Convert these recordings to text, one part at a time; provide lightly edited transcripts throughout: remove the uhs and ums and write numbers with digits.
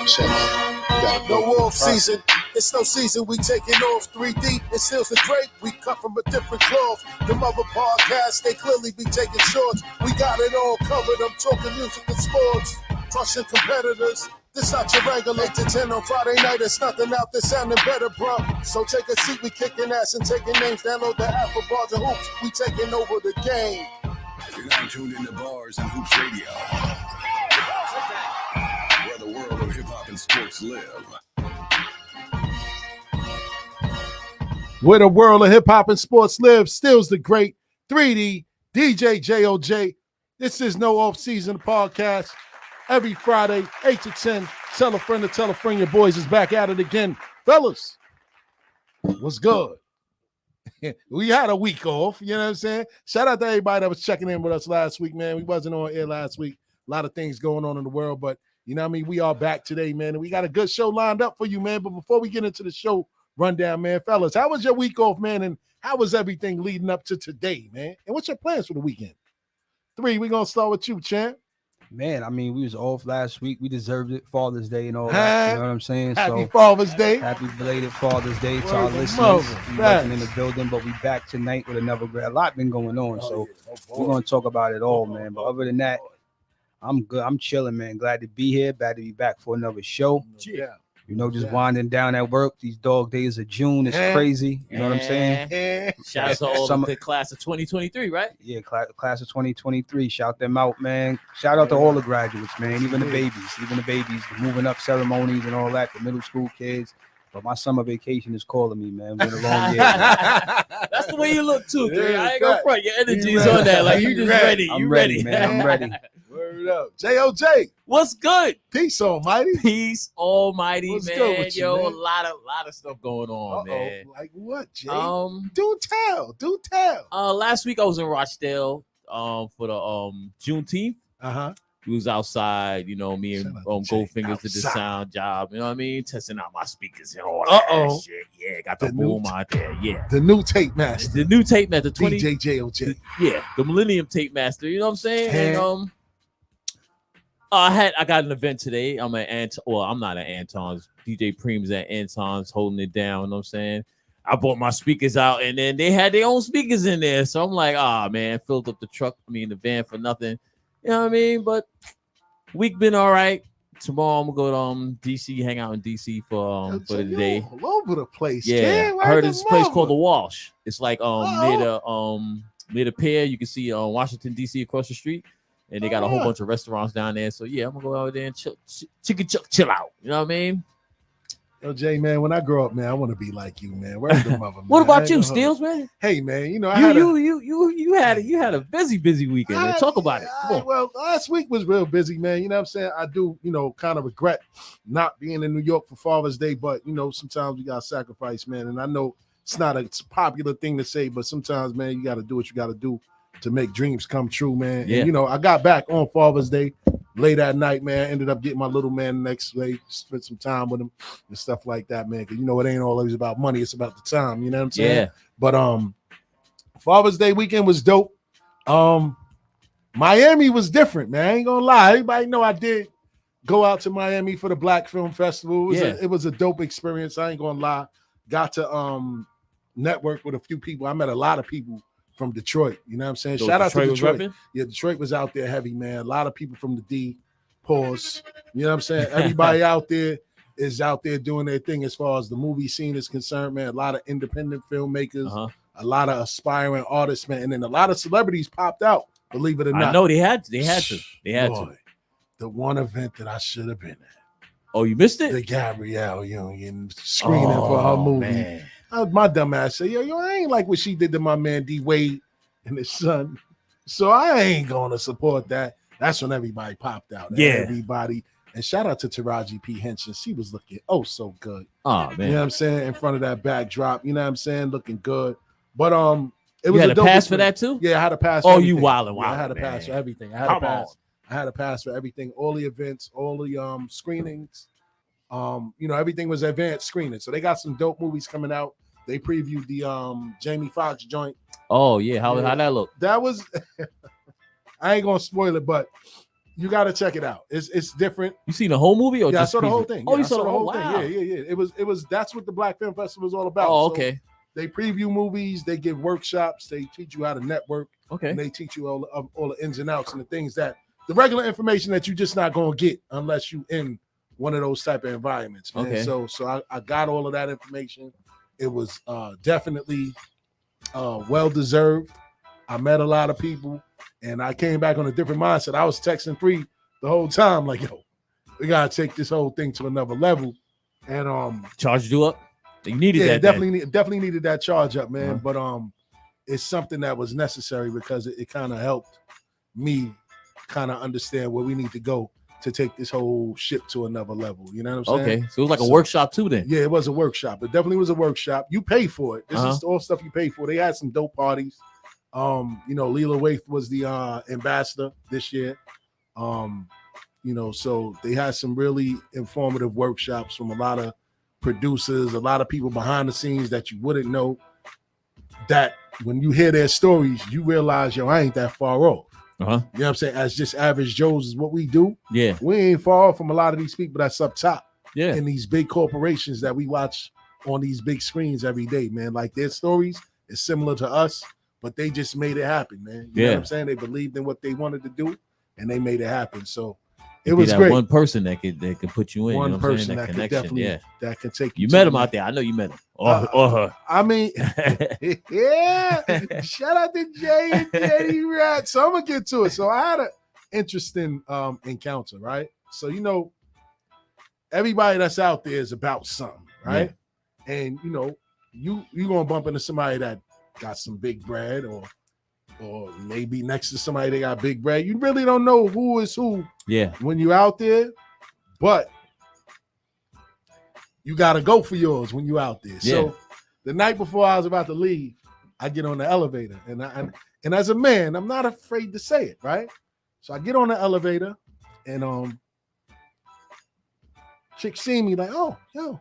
your chest. No off season. It's no season, we taking off 3D. It's Steelsdagreat, we cut from a different cloth. The other podcasts, they clearly be taking shorts. We got it all covered, I'm talking music and sports. Crushing competitors, this not your regular 8 to 10 on Friday night. It's nothing out there sounding better, bro. So take a seat, we kicking ass and taking names. Download the app for Bars and Hoops, we taking over the game. You're now tuned into Bars and Hoops Radio, where the world of hip-hop and sports live. Where the world of hip-hop and sports lives, Steelsdagreat, 3D, DJ JOJ. This is No Off-Season podcast. Every Friday, 8 to 10, tell a friend to tell a friend. Your boys is back at it again. Fellas, what's good? We had a week off, you know what I'm saying? Shout out to everybody that was checking in with us last week, man. We wasn't on air last week. A lot of things going on in the world, but you know what I mean? We are back today, man, and we got a good show lined up for you, man. But before we get into the show rundown, man, fellas, how was your week off, man, and how was everything leading up to today, man? And what's your plans for the weekend? 3, we're going to start with you, champ. Man, I mean, we was off last week. We deserved it. Father's Day and all that. You know what I'm saying? Happy Father's Day. Happy belated Father's Day to our listeners. We wasn't in the building, but we back tonight with another great. A lot been going on, so we're going to talk about it all, man. But other than that, I'm good. I'm chilling, man. Glad to be here. Glad to be back for another show. Yeah. You know, just winding down at work. These dog days of June is crazy. You know what I'm saying? Shout out to all the class of 2023, right? Yeah, class of 2023. Shout them out, man. Shout out to all the graduates, man. Even the babies, the moving up ceremonies and all that, the middle school kids. But my summer vacation is calling me, man. It's been a long year. That's the way you look, too, dude. I ain't gonna front. Your energy is on that. Like, you just ready. I'm ready, man. I'm ready. Word up. JOJ. What's good? Peace almighty. Peace almighty, What's man. good with you, man? A lot of stuff going on, man. Like what, Jay? Do tell. Last week I was in Rochdale for the Juneteenth. We was outside, you know, me and Goldfingers did the sound job, you know what I mean? Testing out my speakers and all that shit. Yeah, got the boom out there. Yeah. The new tape master. The new tape master, DJ JOJ. The Millennium Tape Master, you know what I'm saying? And I got an event today. I'm not at Anton's. DJ Preem's at Anton's holding it down, you know what I'm saying? I bought my speakers out and then they had their own speakers in there. So I'm like, man, filled up the van for nothing. You know what I mean? But week been all right. Tomorrow I'm gonna go to DC, hang out in DC for the day. All over the place. Yeah, I heard this place called the Walsh. It's like near the pier. You can see Washington DC across the street, and they got a whole bunch of restaurants down there. So yeah, I'm gonna go out there and chill out. You know what I mean? Yo, Jay, man, when I grow up, man, I want to be like you, man. Where's the mother, man? What about you, Steels, man? Hey, man, you know, you had a busy weekend. Man. Talk about it. Well, last week was real busy, man. You know what I'm saying? I do, you know, kind of regret not being in New York for Father's Day, but you know, sometimes we gotta sacrifice, man. And I know it's not a popular thing to say, but sometimes, man, you gotta do what you gotta do to make dreams come true, man. Yeah. And, you know, I got back on Father's Day late at night, man. Ended up getting my little man the next day, spent some time with him and stuff like that, man. Because you know, it ain't always about money, it's about the time, you know what I'm saying? Yeah. But Father's Day weekend was dope. Miami was different, man. I ain't gonna lie. Everybody know I did go out to Miami for the Black Film Festival. It was a dope experience. I ain't gonna lie. Got to network with a few people. I met a lot of people from Detroit, you know what I'm saying? So Shout out to Detroit. Yeah, Detroit was out there heavy, man. A lot of people from the D, pause. You know what I'm saying? Everybody out there is out there doing their thing as far as the movie scene is concerned, man. A lot of independent filmmakers, a lot of aspiring artists, man, and then a lot of celebrities popped out. Believe it or not. I know they had to. The one event that I should have been at. Oh, you missed it? The Gabrielle Union screening for her movie. Man. My dumb ass said, yo, I ain't like what she did to my man D Wade and his son. So I ain't gonna support that. That's when everybody popped out. Yeah. Everybody. And shout out to Taraji P. Henson. She was looking so good. Oh, man. You know what I'm saying? In front of that backdrop. You know what I'm saying? Looking good. But it was a pass for that too? Yeah, I had a pass for everything. You wildin'. I had a pass for everything. I had a pass for everything. All the events, all the screenings. You know, everything was advanced screening. So they got some dope movies coming out. They previewed the Jamie Foxx joint. Oh, yeah. How that look? That was I ain't gonna spoil it, but You got to check it out. It's different. You seen the whole movie? Or Yeah, I just saw the preview? whole thing. Oh, Yeah, you I saw the whole thing. wow. Yeah. It was. That's what the Black Film Festival is all about. Oh, So okay. they preview movies. They give workshops. They teach you how to network. Okay. And they teach you all the ins and outs and the things that the regular information that you just not gonna get unless you in one of those type of environments. Man. Okay. So I got all of that information. It was definitely well deserved. I met a lot of people, and I came back on a different mindset. I was texting 3 the whole time, like, yo, we gotta take this whole thing to another level. And charged you up. You needed that. Definitely needed that charge up, man. Uh-huh. But it's something that was necessary because it kind of helped me kind of understand where we need to go to take this whole ship to another level. You know what I'm saying? Okay, so it was like a workshop too then. Yeah, it was a workshop. It definitely was a workshop. You pay for it. This Uh-huh. is all stuff you pay for. They had some dope parties. Leela Waithe was the ambassador this year. So they had some really informative workshops from a lot of producers, a lot of people behind the scenes that you wouldn't know, that when you hear their stories, you realize, yo, I ain't that far off. Uh-huh. You know what I'm saying? As just average Joes is what we do. Yeah. We ain't far off from a lot of these people that's up top. Yeah. In these big corporations that we watch on these big screens every day, man. Like their stories is similar to us, but they just made it happen, man. You know what I'm saying? They believed in what they wanted to do and they made it happen. So it was great. One person that could put you in. One you know what I'm person saying? that connection. could definitely that can take you. You met him out there. I know you met him. Or her. I mean, yeah. Shout out to Jay and Jetty Rat. So I'm gonna get to it. So I had an interesting encounter, right? So everybody that's out there is about something, right? Yeah. And you gonna bump into somebody that got some big bread, or maybe next to somebody they got big bread. You really don't know who is who. Yeah. When you're out there, but you gotta go for yours when you're out there. Yeah. So the night before I was about to leave, I get on the elevator, and as a man, I'm not afraid to say it, right? So I get on the elevator, and chick see me like, oh, yo,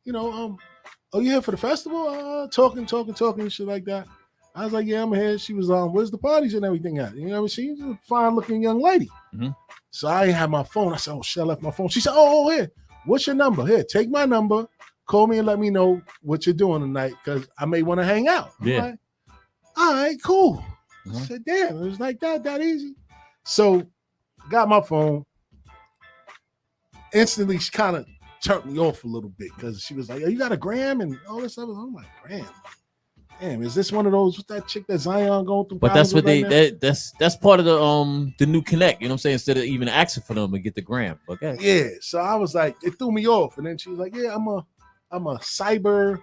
you here for the festival? Talking, and shit like that. I was like, yeah, I'm here. She was where's the parties and everything at? She's a fine looking young lady. Mm-hmm. So I ain't have my phone. I said, oh shit, I left my phone. She said, oh, here, what's your number? Here, take my number, call me and let me know what you're doing tonight, because I may want to hang out. I'm like, all right, cool. I said, damn, it was like that easy. So got my phone. Instantly, she kind of turned me off a little bit because she was like, oh, you got a gram and all this stuff. I'm like, gram? Damn, is this one of those with that chick that Zion going through? But that's what that's part of the new connect. You know what I'm saying? Instead of even asking for them to get the gram. Okay. Yeah. So I was like, it threw me off, and then she was like, yeah, I'm a cyber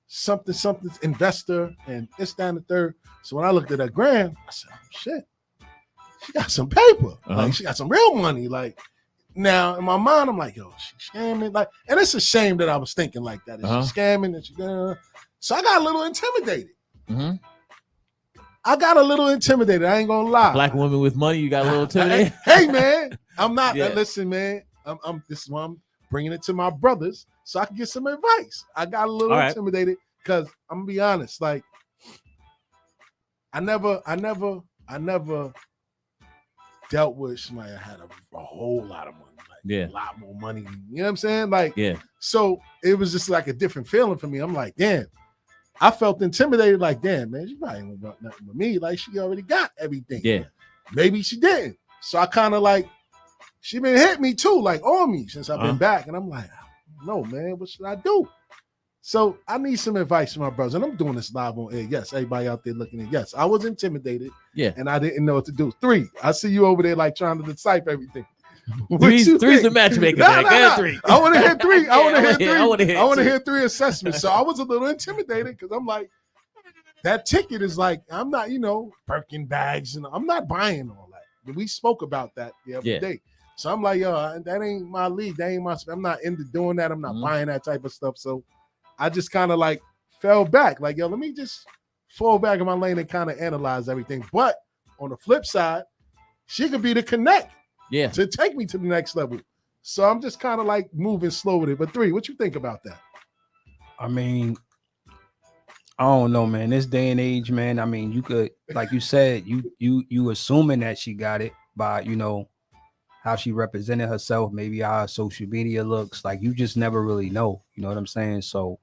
something investor, and it's down the third. So when I looked at her gram, I said, oh shit, she got some paper. Like she got some real money. Like now in my mind, I'm like, yo, she scamming. Like, and it's a shame that I was thinking like that. Is she scamming? And she so I got a little intimidated. Mm-hmm. I got a little intimidated. I ain't gonna lie. Black woman with money, you got a little intimidated. Hey man, I'm not. Listen, man. This is why I'm bringing it to my brothers so I can get some advice. I got a little intimidated because I'm gonna be honest. Like, I never dealt with somebody that had a whole lot of money. A lot more money. You know what I'm saying? Like, so it was just like a different feeling for me. I'm like, damn. I felt intimidated, like, damn, man, she probably ain't want nothing with me. Like, she already got everything. Yeah. Maybe she didn't. So I kind of like, she been hit me too, like on me since I've been back. And I'm like, no, man, what should I do? So I need some advice from my brothers. And I'm doing this live on air. Yes, everybody out there looking at, yes, I was intimidated. Yeah. And I didn't know what to do. 3, I see you over there like trying to decipher everything. Three's the matchmaker. Nah. 3. I want to hear 3. I want to hear 3 assessments. So I was a little intimidated because I'm like, that ticket is like, I'm not, Birkin bags, and I'm not buying all that. We spoke about that the other day. So I'm like, yo, that ain't my league. That ain't I'm not into doing that. I'm not buying that type of stuff. So I just kind of like fell back. Like, yo, let me just fall back in my lane and kind of analyze everything. But on the flip side, she could be the connect. Yeah, to take me to the next level. So I'm just kind of like moving slow with it. But 3, what you think about that? I mean, I don't know, man. This day and age, man. I mean, you could, like you said, you assuming that she got it by, how she represented herself, maybe how her social media looks. Like, you just never really know. You know what I'm saying? So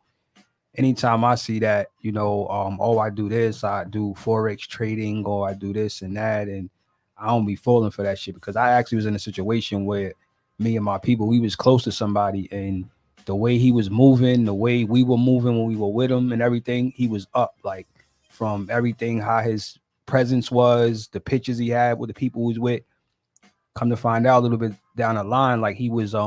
anytime I see that, oh, I do this, I do Forex trading, or I do this and that, and I don't be falling for that shit, because I actually was in a situation where me and my people, we was close to somebody, and the way he was moving, the way we were moving when we were with him and everything, he was up, like, from everything, how his presence was, the pictures he had with the people he was with. Come to find out a little bit down the line, like, he was a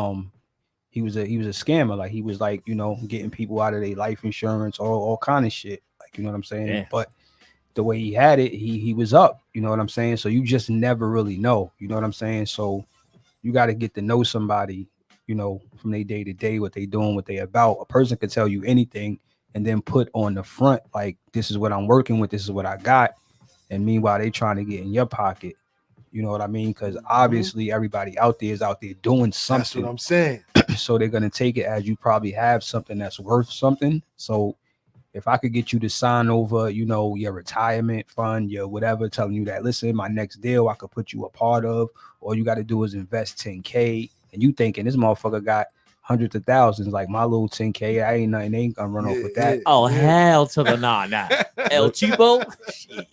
scammer. Like, he was, like, getting people out of their life insurance, all kind of shit. Like, you know what I'm saying? Yeah. But the way he had it, he was up. You know what I'm saying? So you just never really know. You know what I'm saying? So you got to get to know somebody, from their day to day, what they doing, what they about. A person could tell you anything and then put on the front, like, this is what I'm working with, this is what I got. And meanwhile, they trying to get in your pocket. You know what I mean? Because obviously everybody out there is out there doing something. That's what I'm saying. So they're going to take it as you probably have something that's worth something. So if I could get you to sign over, your retirement fund, your whatever, telling you that, listen, my next deal I could put you a part of, all you got to do is invest $10K, and you thinking this motherfucker got hundreds of thousands, like, my little $10K, I ain't nothing, they ain't gonna run off with that. Oh, hell to the nah. El Cheapo.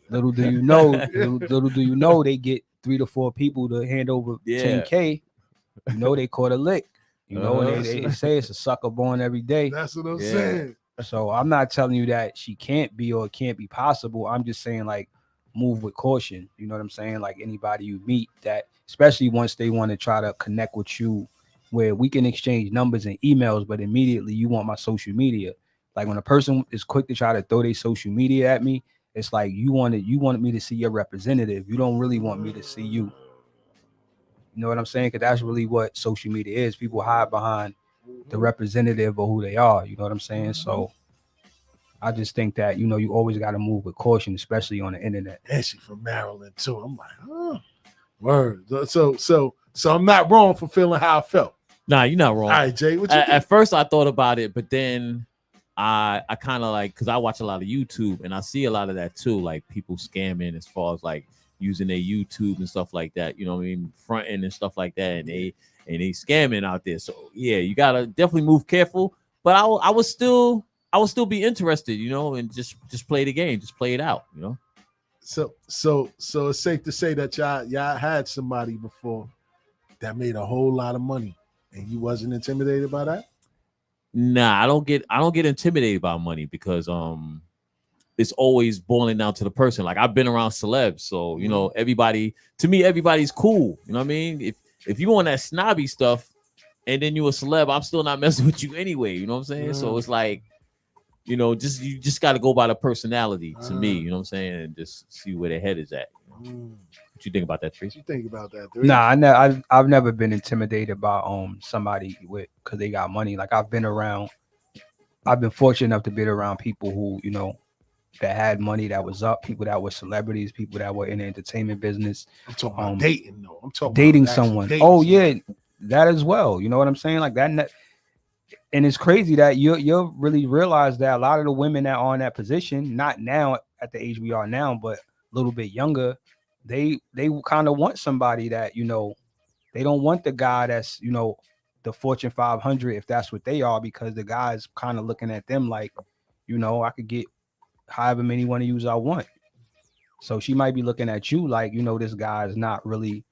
Little do you know, they get 3 to 4 people to hand over $10K. They caught a lick. And they say it's a sucker born every day. That's what I'm saying. So I'm not telling you that she can't be or it can't be possible. I'm just saying, like, move with caution. You know what I'm saying? Like, anybody you meet, that, especially once they want to try to connect with you, where we can exchange numbers and emails, but immediately you want my social media. Like, when a person is quick to try to throw their social media at me, it's like, you wanted me to see your representative. You don't really want me to see you. You know what I'm saying? Because that's really what social media is. People hide behind the representative or who they are. You know what I'm saying? So I just think that, you always got to move with caution, especially on the internet. And she from Maryland too. I'm like, oh, word. So I'm not wrong for feeling how I felt. Nah, you're not wrong. All right, Jay, what you think? At first I thought about it, but then I kind of, like, because I watch a lot of YouTube and I see a lot of that too, like people scamming as far as like using their YouTube and stuff like that, you know what I mean, fronting and stuff like that, and they scamming out there. So yeah, you gotta definitely move careful. But I would still be interested, and just play the game, just play it out, So it's safe to say that y'all had somebody before that made a whole lot of money, and you wasn't intimidated by that? Nah, I don't get intimidated by money, because it's always boiling down to the person. Like, I've been around celebs, so everybody's cool. You know what I mean? If you on that snobby stuff and then you a celeb, I'm still not messing with you anyway. You know what I'm saying? So it's like, you just got to go by the personality to me. You know what I'm saying? And just see where their head is at. What you think about that, Trace? What you think about that? Nah, I've never been intimidated by somebody because they got money. Like, I've been fortunate enough to be around people who, that had money, that was up, people that were celebrities, people that were in the entertainment business. I'm talking about dating, though. I'm talking dating about someone. Dating yeah, that as well. You know what I'm saying? Like that. And it's crazy that you'll really realize that a lot of the women that are in that position, not now at the age we are now, but a little bit younger, they kind of want somebody that, they don't want the guy that's, the Fortune 500, if that's what they are, because the guy's kind of looking at them like, I could get however many one of yous I want. So she might be looking at you like, this guy is not really,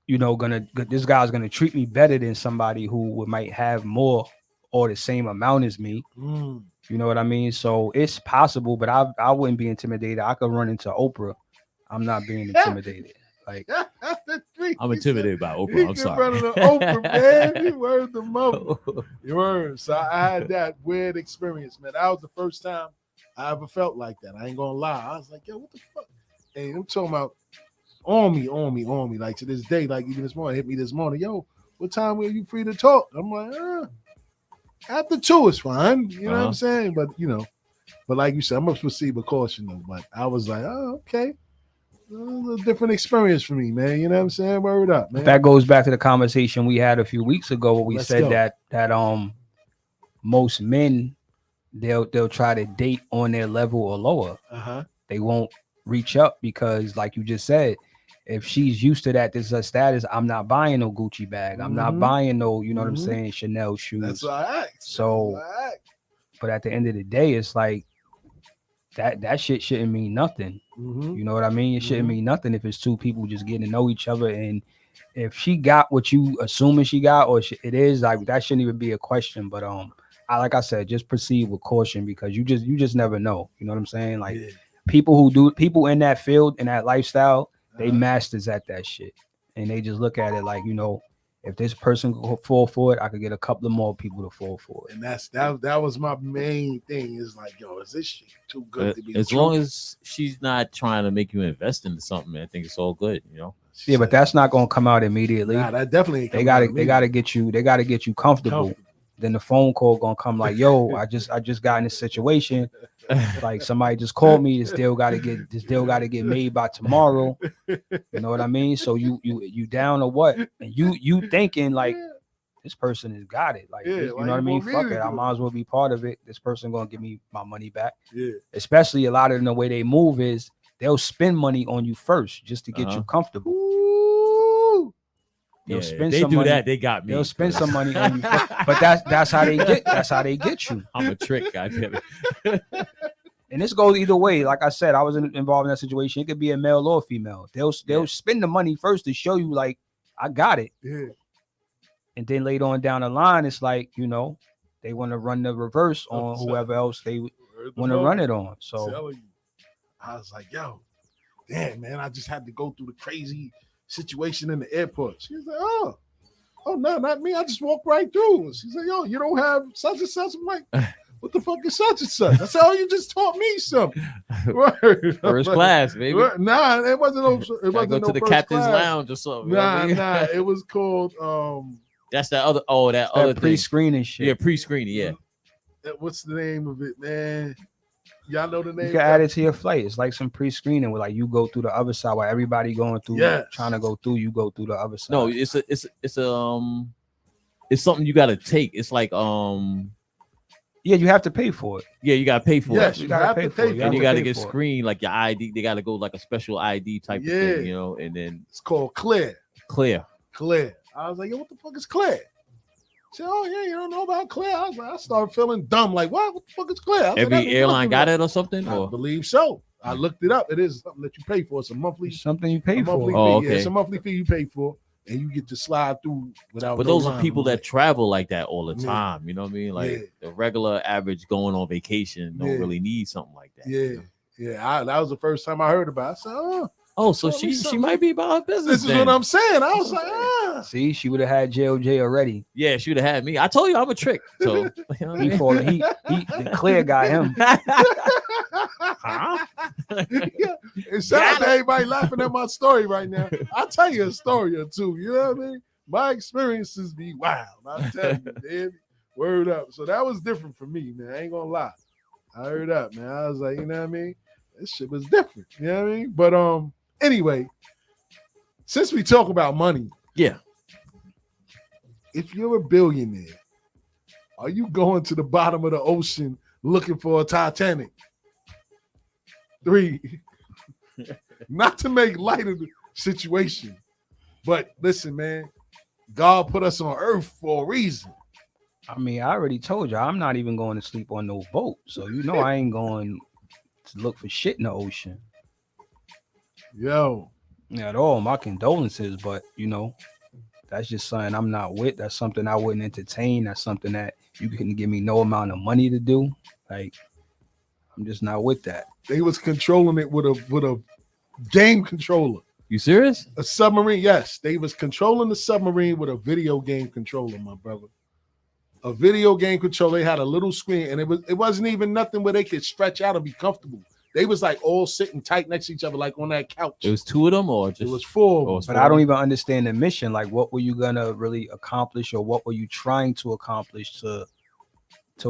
this guy's gonna treat me better than somebody who might have more or the same amount as me. You know what I mean? So it's possible, but I wouldn't be intimidated. I could run into Oprah. I'm not being intimidated. Like, I'm intimidated by Oprah. I'm sorry. Oprah, man. You heard the mother. You heard. So I had that weird experience, man. That was the first time I ever felt like that. I ain't gonna lie. I was like, yo, what the fuck? Hey, I'm talking about on me. Like, to this day, like even this morning, hit me this morning. Yo, what time were you free to talk? I'm like, after 2 is fine. You know what I'm saying? But but like you said, I must proceed with caution though. But I was like, oh, okay. A different experience for me, man. You know what I'm saying? Word up, man. That goes back to the conversation we had a few weeks ago where we said that most men they'll try to date on their level or lower. They won't reach up because, like you just said, if she's used to that, this is a status. I'm not buying no Gucci bag. I'm not buying no, you know what I'm saying, Chanel shoes. That's what I asked. So, but at the end of the day, it's like that shit shouldn't mean nothing. You know what I mean? It shouldn't mean nothing if it's two people just getting to know each other. And if she got what you assuming she got, or it is, like, that shouldn't even be a question. But like I said, just proceed with caution, because you just never know. You know what I'm saying? Like people in that field, in that lifestyle, they masters at that shit, and they just look at it like, you know, if this person could fall for it, I could get a couple of more people to fall for it. And that was my main thing. Is like, yo, is this shit too good to be as true? long as she's not trying to make you invest into something, I think it's all good, you know. Yeah, but that's not gonna come out immediately. Nah, that definitely ain't they gotta get you comfortable. Then the phone call gonna come like, yo, I just got in this situation. Like, somebody just called me. This deal gotta get made by tomorrow. You know what I mean? So you down or what? And you thinking like, this person has got it. Like, you know what I mean? Fuck it. I might as well be part of it. This person gonna give me my money back. Yeah. Especially a lot of them, the way they move is they'll spend money on you first just to get you comfortable. They'll spend they some do money. That. They got me. They'll spend some money on you, but that's how they get you. I'm a trick, goddamn it. And this goes either way. Like I said, I was involved in that situation. It could be a male or female. They'll spend the money first to show you, like, I got it. Yeah. And then later on down the line, it's like, you know, they want to run the reverse on whoever else they want to run it on. So I was like, yo, damn, man, I just had to go through the crazy situation in the airport. She's like, oh no, not me. I just walked right through. And she's like, yo, you don't have such and such. I'm like, what the fuck is such and such? I said, oh, you just taught me something. First class, baby. Nah, it wasn't no. It wasn't go no to the first captain's class. lounge or something. Nah, it was called. That's that other. Oh, that other pre-screening shit. Yeah, pre-screening. Yeah. What's the name of it, man? Y'all know the name? You can add it to your flight. It's like some pre-screening where, like, you go through the other side while everybody going through, trying to go through. You go through the other side. No, it's something you got to take. It's like yeah, you have to pay for it. Yeah, you got to pay for it. Yes, you got to pay for it. And you got to get screened, like your ID. They got to go like a special ID type of thing, you know. And then it's called Clear. Clear. I was like, yo, what the fuck is Clear? She said, oh yeah, you don't know about Clear. I was like, I started feeling dumb. Like, what the fuck is Clear? Every airline got it or something? I believe so. I looked it up. It is something that you pay for. It's a monthly. Something you pay for. Oh, okay. Yeah, it's a monthly fee you pay for, and you get to slide through without. But those are people that travel like that all the time. You know what I mean? Like the regular average going on vacation don't really need something like that. Yeah. That was the first time I heard about it. I said, oh, so she might be about her business. This is what I'm saying. I was like, see, she would have had JOJ already. Yeah, she would have had me. I told you I'm a trick. So you know what I mean? The Clear got him. And shout out to everybody laughing at my story right now. I'll tell you a story or two. You know what I mean? My experiences be wild. I'll tell you, man. Word up. So that was different for me, man. I ain't gonna lie. I heard up, man. I was like, you know what I mean? This shit was different. You know what I mean? But anyway, since we talk about money, if you're a billionaire, are you going to the bottom of the ocean looking for a Titanic? 3, not to make light of the situation, but listen, man, God put us on earth for a reason. I mean, I already told you, I'm not even going to sleep on no boat. So, you know, I ain't going to look for shit in the ocean. Yo. At all. My condolences, but, you know, that's just something I'm not with. That's something I wouldn't entertain. That's something that you couldn't give me no amount of money to do. Like, I'm just not with that. They was controlling it with a game controller. You serious? A submarine, yes. They was controlling the submarine with a video game controller, my brother. A video game controller. They had a little screen, and it wasn't even nothing where they could stretch out and be comfortable. They was like all sitting tight next to each other, like on that couch. It was 2 of them, or just it was 4. But I don't even understand the mission. Like, what were you gonna really accomplish, or what were you trying to accomplish to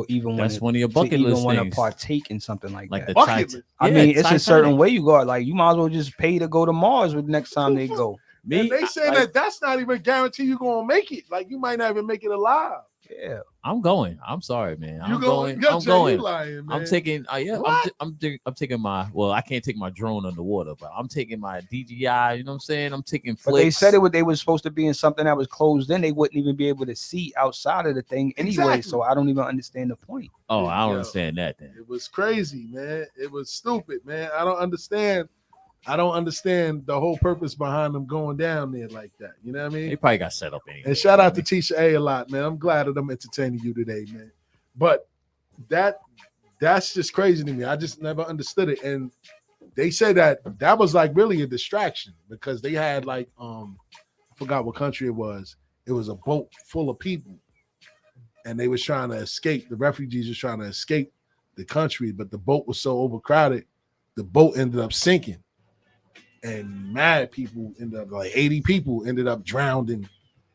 even that's one of your bucket list want to things. partake in something like like that? I mean, it's a certain way you go. Like, you might as well just pay to go to Mars with next time they go. And they say that's not even guarantee you're gonna make it. Like, you might not even make it alive. Yeah. I'm going. I'm sorry, man. You I'm going? going. I'm going. You lying, man. I'm taking. Yeah. What? I'm taking my. Well, I can't take my drone underwater, but I'm taking my DJI. You know what I'm saying? I'm taking flicks. But they said they was supposed to be in something that was closed in. They wouldn't even be able to see outside of the thing anyway. Exactly. So I don't even understand the point. Oh, I don't Yo, understand that then. It was crazy, man. It was stupid, man. I don't understand the whole purpose behind them going down there like that. You know what I mean? They probably got set up anyway. And shout out to Tisha A lot, man. I'm glad that I'm entertaining you today, man. But that's just crazy to me. I just never understood it. And they say that was like really a distraction because they had like I forgot what country it was. It was a boat full of people, and they was trying to escape. The refugees were trying to escape the country, but the boat was so overcrowded, the boat ended up sinking. And mad people ended up, like 80 people ended up drowning.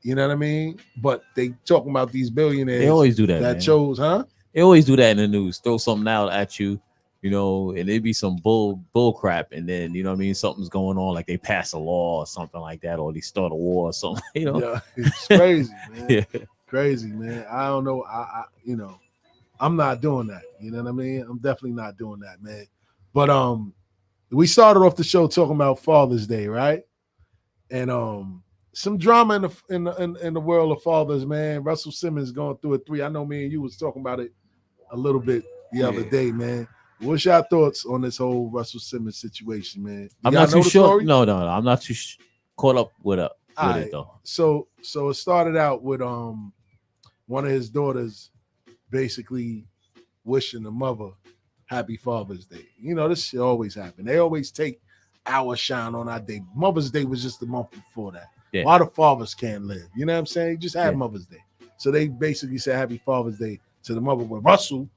You know what I mean? But they talking about these billionaires. They always do that. That man. chose, huh? They always do that in the news. Throw something out at you, you know, and it'd be some bull crap, and then you know what I mean, something's going on, like they pass a law or something like that, or they start a war or something. You know, Yeah, it's crazy, man. Yeah. Crazy, man. I don't know. I you know, I'm not doing that. You know what I mean? I'm definitely not doing that, man. But we started off the show talking about Father's Day, right? And some drama in the world of fathers, man. Russell Simmons going through a 3. I know me and you was talking about it a little bit the other day, man. What's your thoughts on this whole Russell Simmons situation, man? I'm not too sure. No, I'm not too caught up with it though. So it started out with one of his daughters basically wishing the mother Happy Father's Day. You know, this shit always happen. They always take our shine on our day. Mother's Day was just the month before that. Yeah. Why the fathers can't live? You know what I'm saying? Just have Mother's Day. So they basically said Happy Father's Day to the mother. When Russell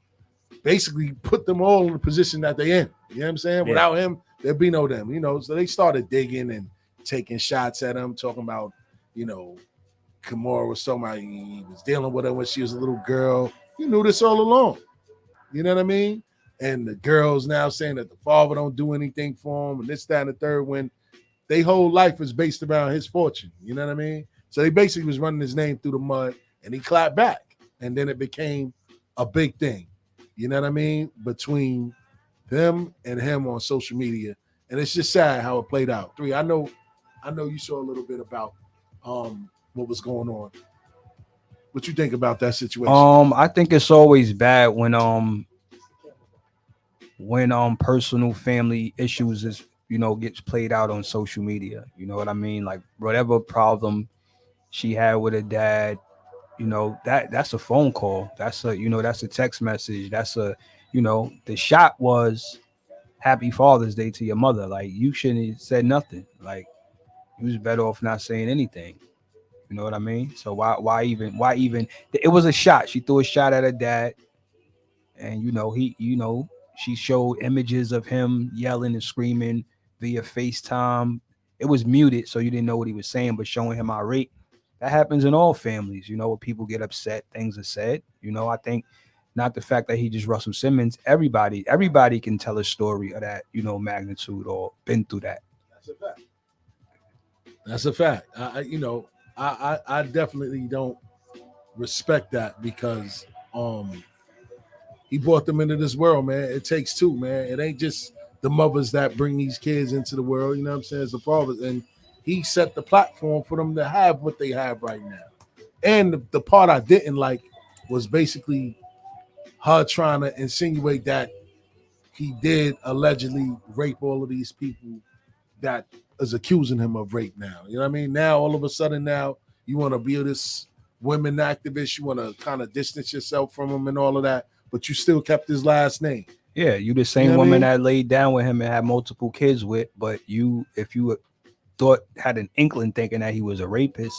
basically put them all in the position that they in. You know what I'm saying? Yeah. Without him, there'd be no them. You know, so they started digging and taking shots at him, talking about, you know, Kimura was talking about he was dealing with her when she was a little girl. You knew this all along. You know what I mean? And the girls now saying that the father don't do anything for him and this, that, and the third, when their whole life is based around his fortune. You know what I mean? So they basically was running his name through the mud, and he clapped back. And then it became a big thing. You know what I mean? Between them and him on social media. And it's just sad how it played out. 3, I know you saw a little bit about what was going on. What you think about that situation? I think it's always bad when personal family issues is, you know, gets played out on social media. You know what I mean? Like whatever problem she had with her dad, you know, that's a phone call. That's a text message. That's a, you know, the shot was Happy Father's Day to your mother. Like you shouldn't have said nothing. Like you was better off not saying anything. You know what I mean? So why even it was a shot. She threw a shot at her dad, and she showed images of him yelling and screaming via FaceTime. It was muted, so you didn't know what he was saying, but showing him irate. That happens in all families, you know, where people get upset, things are said. You know, I think not the fact that he just Russell Simmons, everybody can tell a story of that, you know, magnitude or been through that. That's a fact. I definitely don't respect that because he brought them into this world, man. It takes two, man. It ain't just the mothers that bring these kids into the world, you know what I'm saying? It's the fathers. And he set the platform for them to have what they have right now. And the part I didn't like was basically her trying to insinuate that he did allegedly rape all of these people that is accusing him of rape now. You know what I mean? Now, all of a sudden now, you want to be this women activist. You want to kind of distance yourself from him and all of that, but you still kept his last name. Yeah, you the same woman that laid down with him and had multiple kids with, but if you had an inkling thinking that he was a rapist,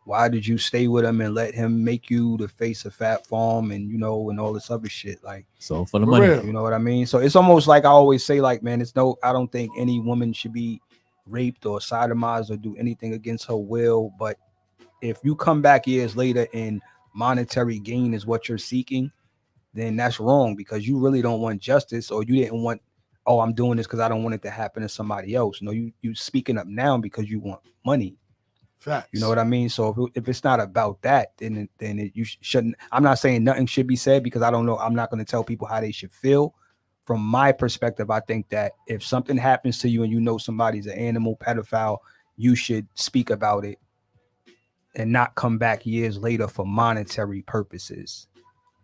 why did you stay with him and let him make you the face of Fat Farm and, you know, and all this other shit? Like, so for the money, you know what I mean? So it's almost like I always say, like, man, I don't think any woman should be raped or sodomized or do anything against her will. But if you come back years later and monetary gain is what you're seeking, then that's wrong, because you really don't want justice, or you didn't want, oh, I'm doing this because I don't want it to happen to somebody else. No, you speaking up now because you want money. Facts. You know what I mean? So if it's not about that, then you shouldn't. I'm not saying nothing should be said because I don't know. I'm not going to tell people how they should feel. From my perspective, I think that if something happens to you and you know somebody's an animal pedophile, you should speak about it and not come back years later for monetary purposes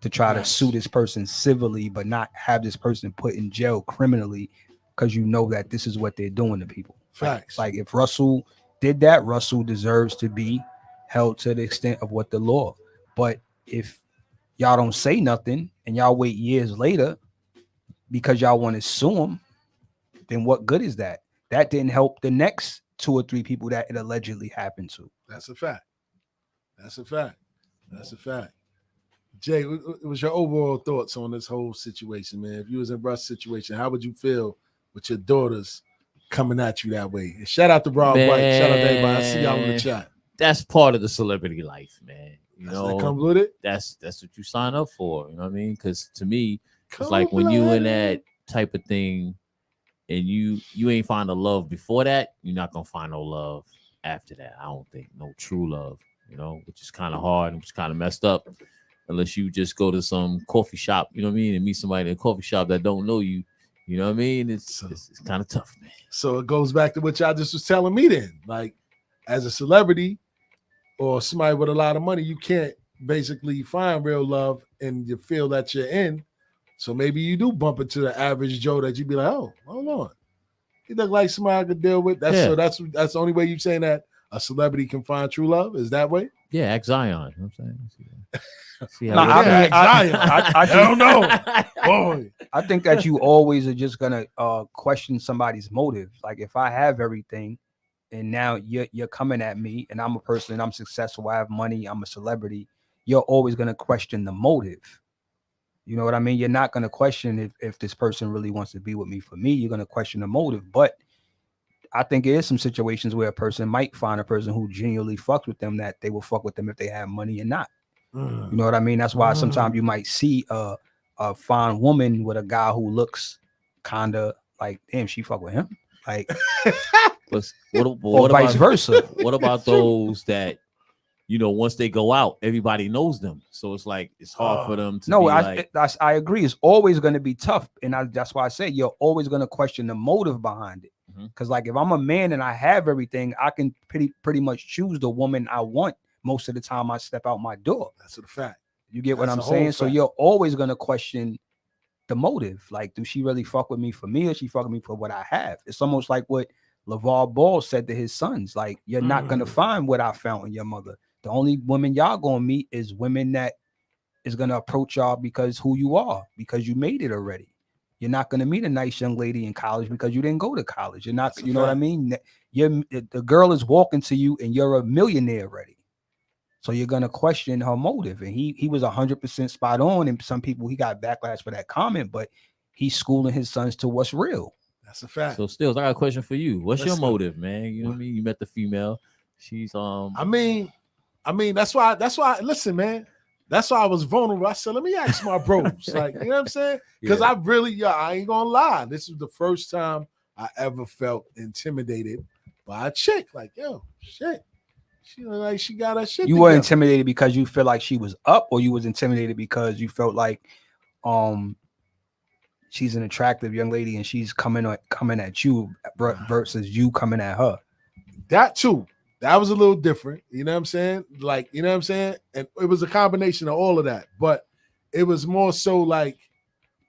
to try to sue this person civilly, but not have this person put in jail criminally because you know that this is what they're doing to people. Facts. Like if Russell did that, Russell deserves to be held to the extent of what the law. But if y'all don't say nothing and y'all wait years later because y'all want to sue him, then what good is that? That didn't help the next 2 or 3 people that it allegedly happened to. That's a fact. That's a fact. That's a fact. Jay, what was your overall thoughts on this whole situation, man? If you was in Russ' situation, how would you feel with your daughters coming at you that way? And shout out to Rob White. Shout out to everybody. I see y'all in the chat. That's part of the celebrity life, man. You That's know, that comes with it. That's what you sign up for. You know what I mean? Because to me, it's like when you in that type of thing and you ain't find the love before that, you're not gonna find no love after that. I don't think no true love, you know, which is kind of hard and which is kind of messed up. Unless you just go to some coffee shop, you know what I mean, and meet somebody in a coffee shop that don't know you, you know what I mean? It's kind of tough, man. So it goes back to what y'all just was telling me then. Like, as a celebrity or somebody with a lot of money, you can't basically find real love and you feel that you're in. So maybe you do bump into the average Joe that you be like, oh, hold on. He look like somebody I could deal with. So that's the only way you saying that a celebrity can find true love is that way? Yeah, ask Zion. You know what I'm saying? I don't know. Boy. I think that you always are just gonna question somebody's motive. Like if I have everything and now you're coming at me and I'm a person and I'm successful, I have money, I'm a celebrity, you're always gonna question the motive. You know what I mean? You're not gonna question if this person really wants to be with me for me, you're gonna question the motive. But I think there is some situations where a person might find a person who genuinely fucks with them that they will fuck with them if they have money and not. You know what I mean? That's why sometimes you might see a fine woman with a guy who looks kind of like, damn, she fuck with him. Like, what vice about, versa. What about those that, you know, once they go out, everybody knows them. So it's like, it's hard for them to no, be I agree. It's always going to be tough. And that's why I say you're always going to question the motive behind it. Because like, if I'm a man and I have everything, I can pretty much choose the woman I want most of the time I step out my door. That's a fact. You get what I'm saying? So you're always going to question the motive. Like, do she really fuck with me for me or she fuck with me for what I have? It's almost like what LeVar Ball said to his sons. Like, you're not going to find what I found in your mother. The only women y'all going to meet is women that is going to approach y'all because who you are, because you made it already. You're not going to meet a nice young lady in college because you didn't go to college. You're not, you know what I mean? The girl is walking to you and you're a millionaire already. So you're going to question her motive. And he was 100% spot on. And some people, he got backlash for that comment, but he's schooling his sons to what's real. That's a fact. So Stills, I got a question for you. What's your motive, man? You know what I mean? You met the female. She's I mean, that's why, listen, man. That's why I was vulnerable. I said, let me ask my bros. Like, you know what I'm saying? Because I really, I ain't gonna lie. This is the first time I ever felt intimidated by a chick. Like, yo, shit. She like she got her shit. You were intimidated because you feel like she was up, or you was intimidated because you felt like she's an attractive young lady and she's coming at you versus you coming at her. That too. That was a little different. You know what I'm saying? Like, you know what I'm saying? And it was a combination of all of that. But it was more so like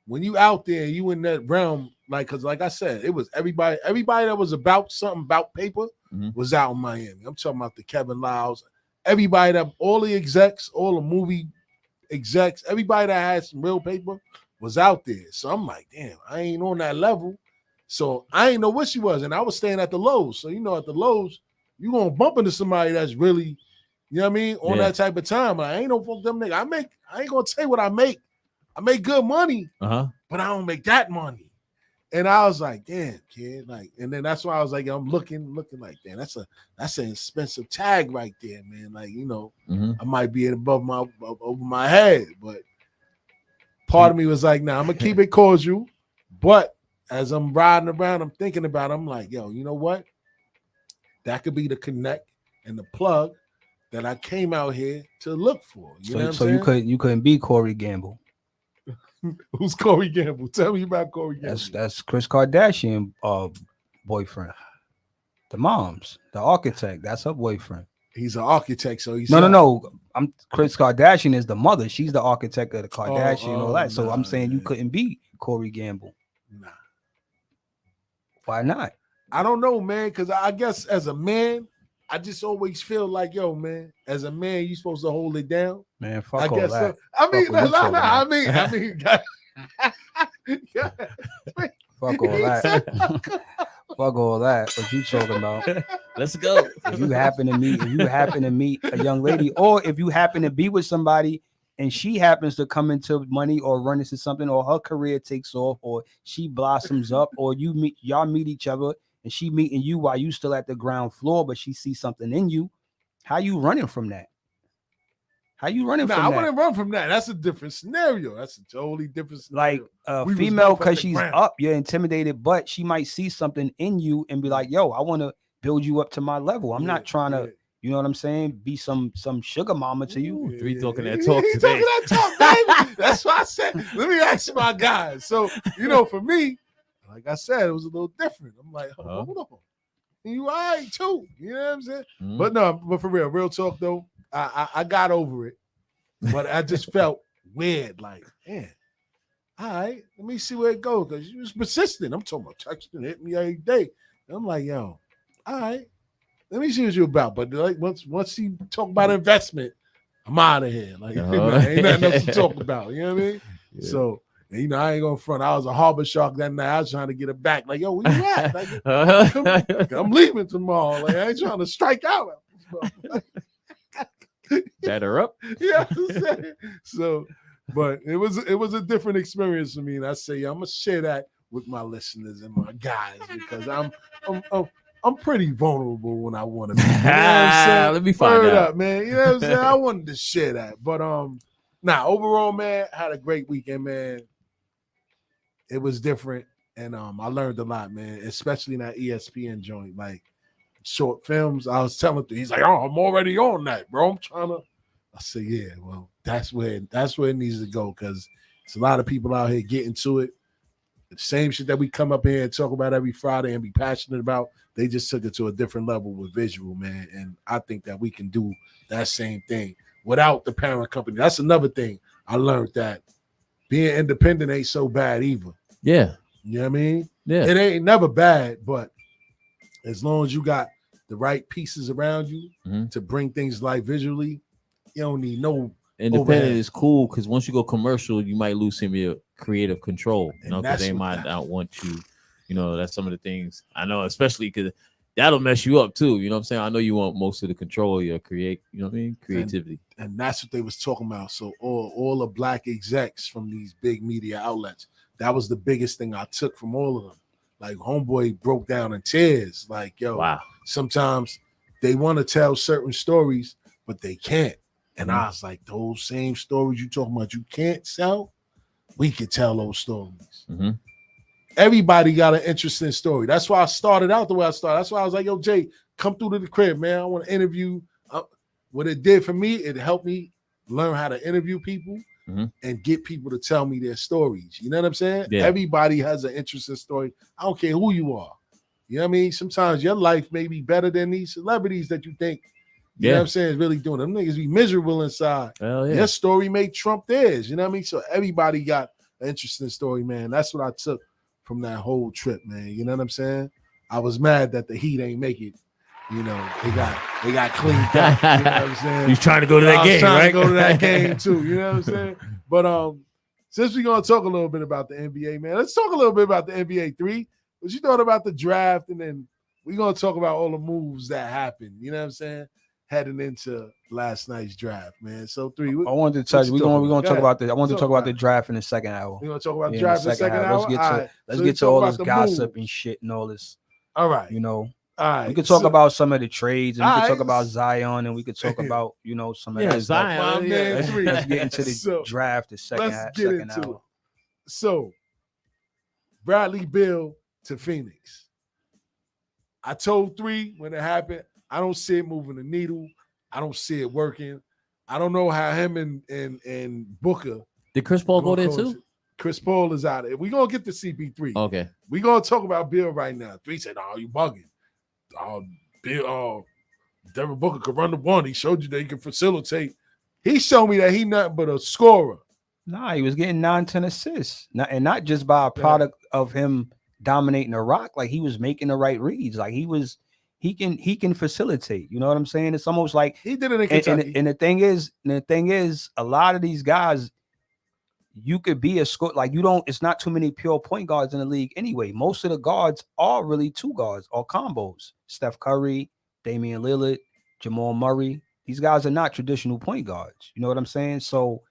when you out there, you in that realm, like, because like I said, it was everybody that was about something about paper was out in Miami. I'm talking about the Kevin Lyles, everybody that, all the execs, all the movie execs, everybody that had some real paper was out there. So I'm like, damn, I ain't on that level. So I ain't know what she was. And I was staying at the Lowe's. So, you know, at the Lowe's, you gonna bump into somebody that's really, you know what I mean, on that type of time. I ain't no fuck them nigga. I ain't gonna tell you what I make. I make good money, but I don't make that money. And I was like, damn, kid. Like, and then that's why I was like, I'm looking like, damn, that's an expensive tag right there, man. Like, you know, I might be over my head, but part of me was like, nah, I'm gonna keep it cordial. But as I'm riding around, I'm thinking about it, I'm like, yo, you know what? That could be the connect. and the plug that I came out here to look for. You know what I'm So saying? you couldn't be Corey Gamble. Who's Corey Gamble? Tell me about Corey Gamble. That's Kris Kardashian boyfriend. The mom's, the architect. That's her boyfriend. He's an architect, so he's no. Kris Kardashian is the mother. She's the architect of the Kardashian and all that. So I'm saying you couldn't be Corey Gamble. Nah. Why not? I don't know, man, because I guess as a man, I just always feel like, yo, man, as a man, you're supposed to hold it down. Man, fuck I all guess that. so. I mean, Fuck all that. Fuck all that. What you talking about? Let's go. If you happen to meet a young lady, or if you happen to be with somebody and she happens to come into money or run into something, or her career takes off, or she blossoms up, or y'all meet each other and she meeting you while you still at the ground floor, but she sees something in you, how you running from that? How you running from that? I wouldn't run from that. That's a different scenario. That's a totally different scenario. Like a female, because she's up, you're intimidated, but she might see something in you and be like, yo, I want to build you up to my level. I'm not trying to, you know what I'm saying, be some sugar mama to you. Ooh, Three talking that talk He's today. talking that talk, baby. That's why I said, let me ask my guys. So, for me, like I said, it was a little different. I'm like, hold on. You all right, too. You know what I'm saying? Mm-hmm. But for real talk, though, I got over it. But I just felt weird. Like, man, all right, let me see where it goes. Because you was persistent. I'm talking about texting, hit me every day. And I'm like, yo, all right, let me see what you're about. But like once you talk about investment, I'm out of here. Like, ain't nothing else to talk about. You know what I mean? Yeah. So, and, I ain't going to front. I was a harbor shark that night. I was trying to get it back. Like, yo, where you at? Like, I'm leaving tomorrow. Like, I ain't trying to strike out. Batter up. Yeah. So, but it was a different experience for me. And I say, I'm going to share that with my listeners and my guys because I'm pretty vulnerable when I want to be. You know what I'm saying? Let me find out. Up, man. You know what I'm saying? I wanted to share that. But overall, man, I had a great weekend, man. It was different. And I learned a lot, man, especially in that ESPN joint. Like short films. I was telling him, he's like, oh, I'm already on that, bro. I'm trying to. I said, yeah, well, that's where it needs to go because there's a lot of people out here getting to it. The same shit that we come up here and talk about every Friday and be passionate about, they just took it to a different level with visual, man. And I think that we can do that same thing without the parent company. That's another thing I learned, that being independent ain't so bad either. Yeah. You know what I mean? Yeah. It ain't never bad, but as long as you got the right pieces around you to bring things like visually, you don't need no independent overhead. is cool because once you go commercial, you might lose some of your creative control. Because they might not want you. That's some of the things I know, especially because that'll mess you up too. You know what I'm saying? I know you want most of the control of your creativity. And that's what they was talking about. So all the black execs from these big media outlets, that was the biggest thing I took from all of them. Like homeboy broke down in tears. Like, yo, wow. Sometimes they want to tell certain stories, but they can't. And I was like, those same stories you talking about you can't sell, we can tell those stories. Everybody got an interesting story. That's why I started out the way I started. That's why I was like, yo, Jay, come through to the crib, man. I want to interview. What it did for me, it helped me learn how to interview people and get people to tell me their stories. You know what I'm saying? Yeah. Everybody has an interesting story. I don't care who you are. You know what I mean? Sometimes your life may be better than these celebrities that you think, you know what I'm saying, is really doing. Them niggas be miserable inside. Hell yeah. Your story may trump theirs. You know what I mean? So everybody got an interesting story, man. That's what I took from that whole trip, man. You know what I'm saying? I was mad that the Heat ain't make it. They got cleaned up. You know what I'm saying? He's trying to go to that game, right? To go to that game too. You know what I'm saying? But since we're gonna talk a little bit about the NBA, man, let's talk a little bit about the NBA 3. What you thought about the draft, and then we're gonna talk about all the moves that happened. You know what I'm saying? Heading into last night's draft, man. So 3. I wanted to touch. We're gonna talk about the. I want to talk about the draft in the second hour. We're gonna talk about the draft in the second hour. Let's get to all this gossip and shit and all this. All right. All right. We could talk about some of the trades, and we could talk about Zion, and we could talk about some of that Zion. Let's get into the draft the second hour. So Bradley Beal to Phoenix. I told 3 when it happened, I don't see it moving the needle. I don't see it working. I don't know how him and Booker. Did Chris Paul go there coach. too? Chris Paul is out of it. We're going to get to CP3. Okay. We're going to talk about Bill right now. 3 said, oh, you bugging. Devin Booker could run the one. He showed you that he can facilitate. He showed me that he nothing but a scorer. Nah, he was getting 9-10 assists. And not just by a product of him dominating the rock. Like, he was making the right reads. Like, he can facilitate. You know what I'm saying? It's almost like he did it in Kentucky. And the thing is, a lot of these guys, you could be a score. Like, it's not too many pure point guards in the league anyway. Most of the guards are really two guards or combos. Steph Curry, Damian Lillard, Jamal Murray. These guys are not traditional point guards. You know what I'm saying? So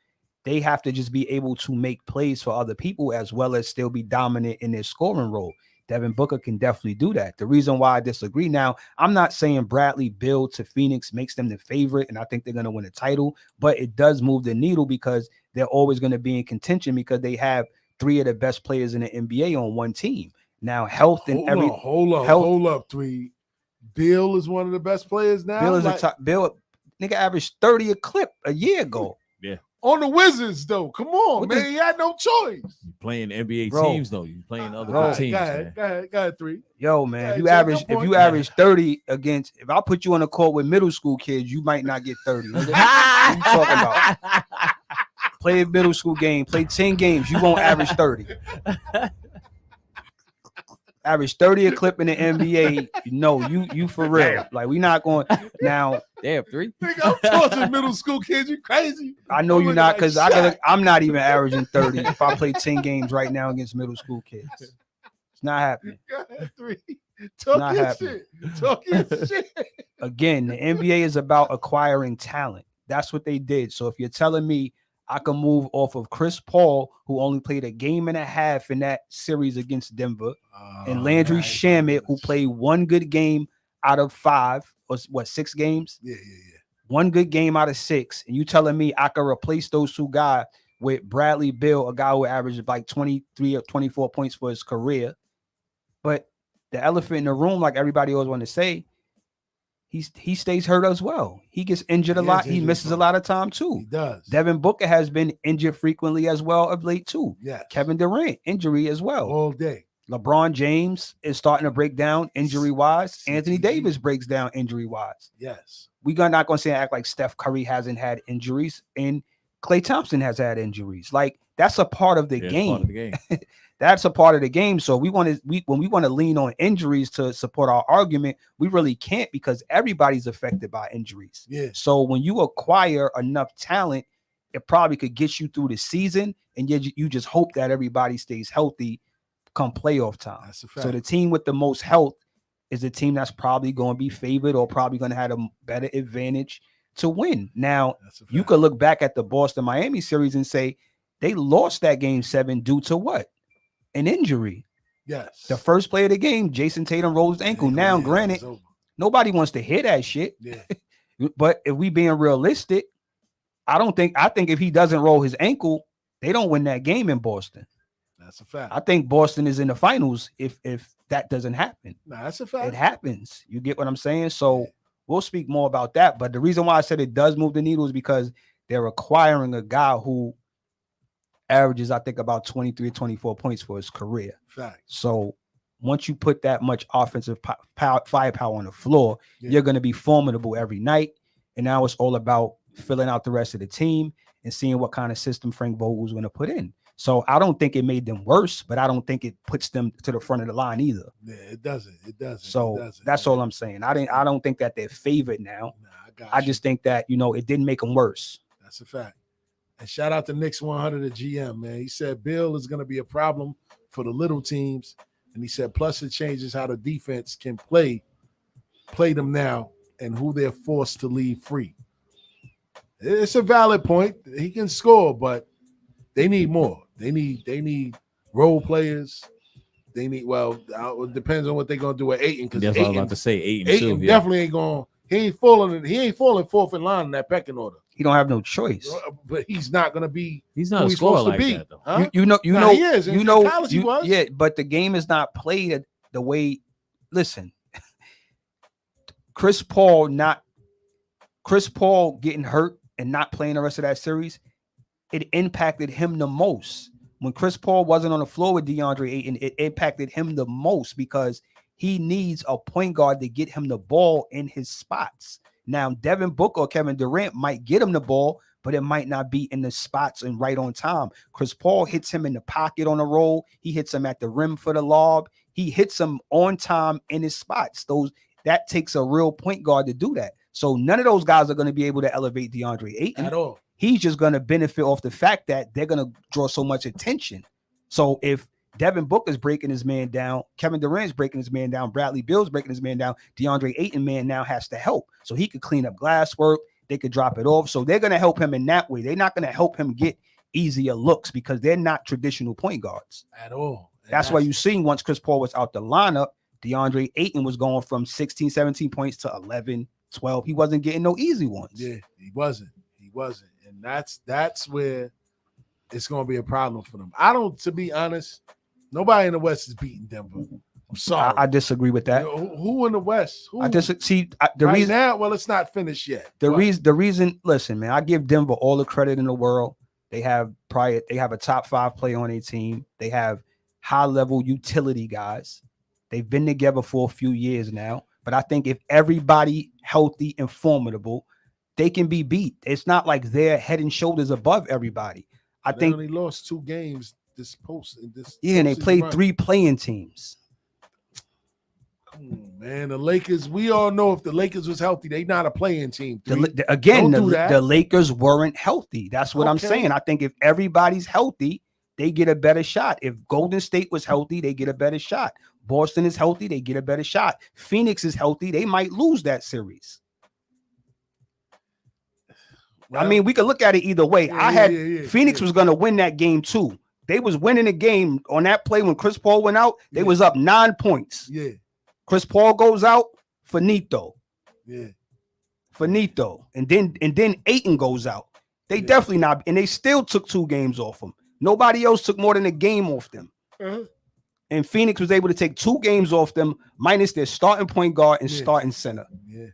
they have to just be able to make plays for other people as well as still be dominant in their scoring role. Devin Booker can definitely do that. The reason why I disagree now, I'm not saying Bradley Beal to Phoenix makes them the favorite, and I think they're going to win a title, but it does move the needle because they're always going to be in contention because they have 3 of the best players in the NBA on one team. Now, health and hold up, 3. Bill is one of the best players now. Bill is a top. Bill, nigga, averaged 30 a clip a year ago. Yeah. On the Wizards, though. Come on, man. He had no choice. You playing NBA teams, though. You playing other teams. Go ahead, 3. Yo, man, if you average 30 against, if I put you on the court with middle school kids, you might not get 30. What are you talking about? Play a middle school game, play 10 games, you won't average 30. Average 30 a clip in the NBA. No, you for real. Like, we not going now. They have 3. Nigga, I'm torturing middle school kids. You crazy? I know you're not, because I'm not even averaging 30 if I play 10 games right now against middle school kids. It's not happening. Go ahead, 3. Talk your shit. Talk your shit. Again, the NBA is about acquiring talent. That's what they did. So if you're telling me I can move off of Chris Paul, who only played a game and a half in that series against Denver, and Landry Shamet, who played 1 good game out of 5, or 6 games? Yeah. 1 good game out of 6. And you telling me I can replace those 2 guys with Bradley Beal, a guy who averaged like 23 or 24 points for his career. But the elephant in the room, like everybody always want to say, he stays hurt as well. He gets injured a lot. He misses a lot of time too. He does. Devin Booker has been injured frequently as well of late too. Yeah. Kevin Durant, injury as well. All day. LeBron James is starting to break down injury-wise. Anthony Davis breaks down injury-wise. Yes. We're not going to act like Steph Curry hasn't had injuries and Klay Thompson has had injuries. Like, that's a part of the game. Part of the game. That's a part of the game. So when we want to lean on injuries to support our argument, we really can't, because everybody's affected by injuries. Yeah. So when you acquire enough talent, it probably could get you through the season, and you just hope that everybody stays healthy come playoff time. That's a fact. So the team with the most health is a team that's probably going to be favored or probably going to have a better advantage to win. Now, you could look back at the Boston-Miami series and say they lost that game 7 due to what? An injury. Yes. The first play of the game, Jason Tatum rolled his ankle. Now, granted, nobody wants to hear that shit. Yeah. But if we being realistic, I think if he doesn't roll his ankle, they don't win that game in Boston. That's a fact. I think Boston is in the finals if that doesn't happen. Nah, that's a fact. It happens. You get what I'm saying? So we'll speak more about that. But the reason why I said it does move the needle is because they're acquiring a guy who averages, I think, about 23 or 24 points for his career. Fact. So once you put that much offensive firepower on the floor, you're going to be formidable every night. And now it's all about filling out the rest of the team and seeing what kind of system Frank Vogel's going to put in. So I don't think it made them worse, but I don't think it puts them to the front of the line either. Yeah, it doesn't. So that's all I'm saying. I don't think that they're favored now. Nah, I just think that, it didn't make them worse. That's a fact. And shout out to Knicks 100 at GM, man. He said Bill is going to be a problem for the little teams. And he said, plus it changes how the defense can play them now and who they're forced to leave free. It's a valid point. He can score, but they need more. They need role players. They need, it depends on what they're going to do with Ayton. That's what I was about to say. Ayton definitely ain't going. He ain't falling fourth in line in that pecking order. He don't have no choice. But he's not going to be. He's not a scorer like that, though. Huh? He is. In college he was. Yeah, but the game is not played the way. Listen, Chris Paul getting hurt and not playing the rest of that series, it impacted him the most. When Chris Paul wasn't on the floor with DeAndre Ayton, it impacted him the most because he needs a point guard to get him the ball in his spots. Now, Devin Booker or Kevin Durant might get him the ball, but it might not be in the spots and right on time. Chris Paul hits him in the pocket on the roll. He hits him at the rim for the lob. He hits him on time in his spots. That takes a real point guard to do that. So none of those guys are going to be able to elevate DeAndre Ayton at all. He's just going to benefit off the fact that they're going to draw so much attention. So if Devin Booker's breaking his man down, Kevin Durant's breaking his man down, Bradley Beal's breaking his man down, DeAndre Ayton man now has to help. So he could clean up glass work. They could drop it off. So they're going to help him in that way. They're not going to help him get easier looks because they're not traditional point guards at all. That's why you seen once Chris Paul was out the lineup, DeAndre Ayton was going from 16, 17 points to 11, 12. He wasn't getting no easy ones. Yeah, he wasn't. And that's where it's going to be a problem for them. To be honest, nobody in the West is beating Denver. I'm sorry. I disagree with that. Who in the West? Who? The reason now, well, it's not finished yet. The reason, listen, man, I give Denver all the credit in the world. They have a top 5 player on their team. They have high-level utility guys. They've been together for a few years now. But I think if everybody healthy and formidable, they can be beat. It's not like they're head and shoulders above everybody. They only lost 2 games this post. And they played 3 playing teams. Come on, man. The Lakers, we all know if the Lakers was healthy, they not a playing team. The Lakers weren't healthy. That's what I'm saying. I think if everybody's healthy, they get a better shot. If Golden State was healthy, they get a better shot. Boston is healthy, they get a better shot. Phoenix is healthy, they might lose that series. Well, I mean, we could look at it either way. Phoenix was going to win that game too. They was winning the game on that play when Chris Paul went out. They was up 9 points. Yeah. Chris Paul goes out, finito. Yeah. Finito. And then Ayton goes out. They definitely not, and they still took 2 games off them. Nobody else took more than a game off them. Uh-huh. And Phoenix was able to take 2 games off them, minus their starting point guard and starting center. Yeah.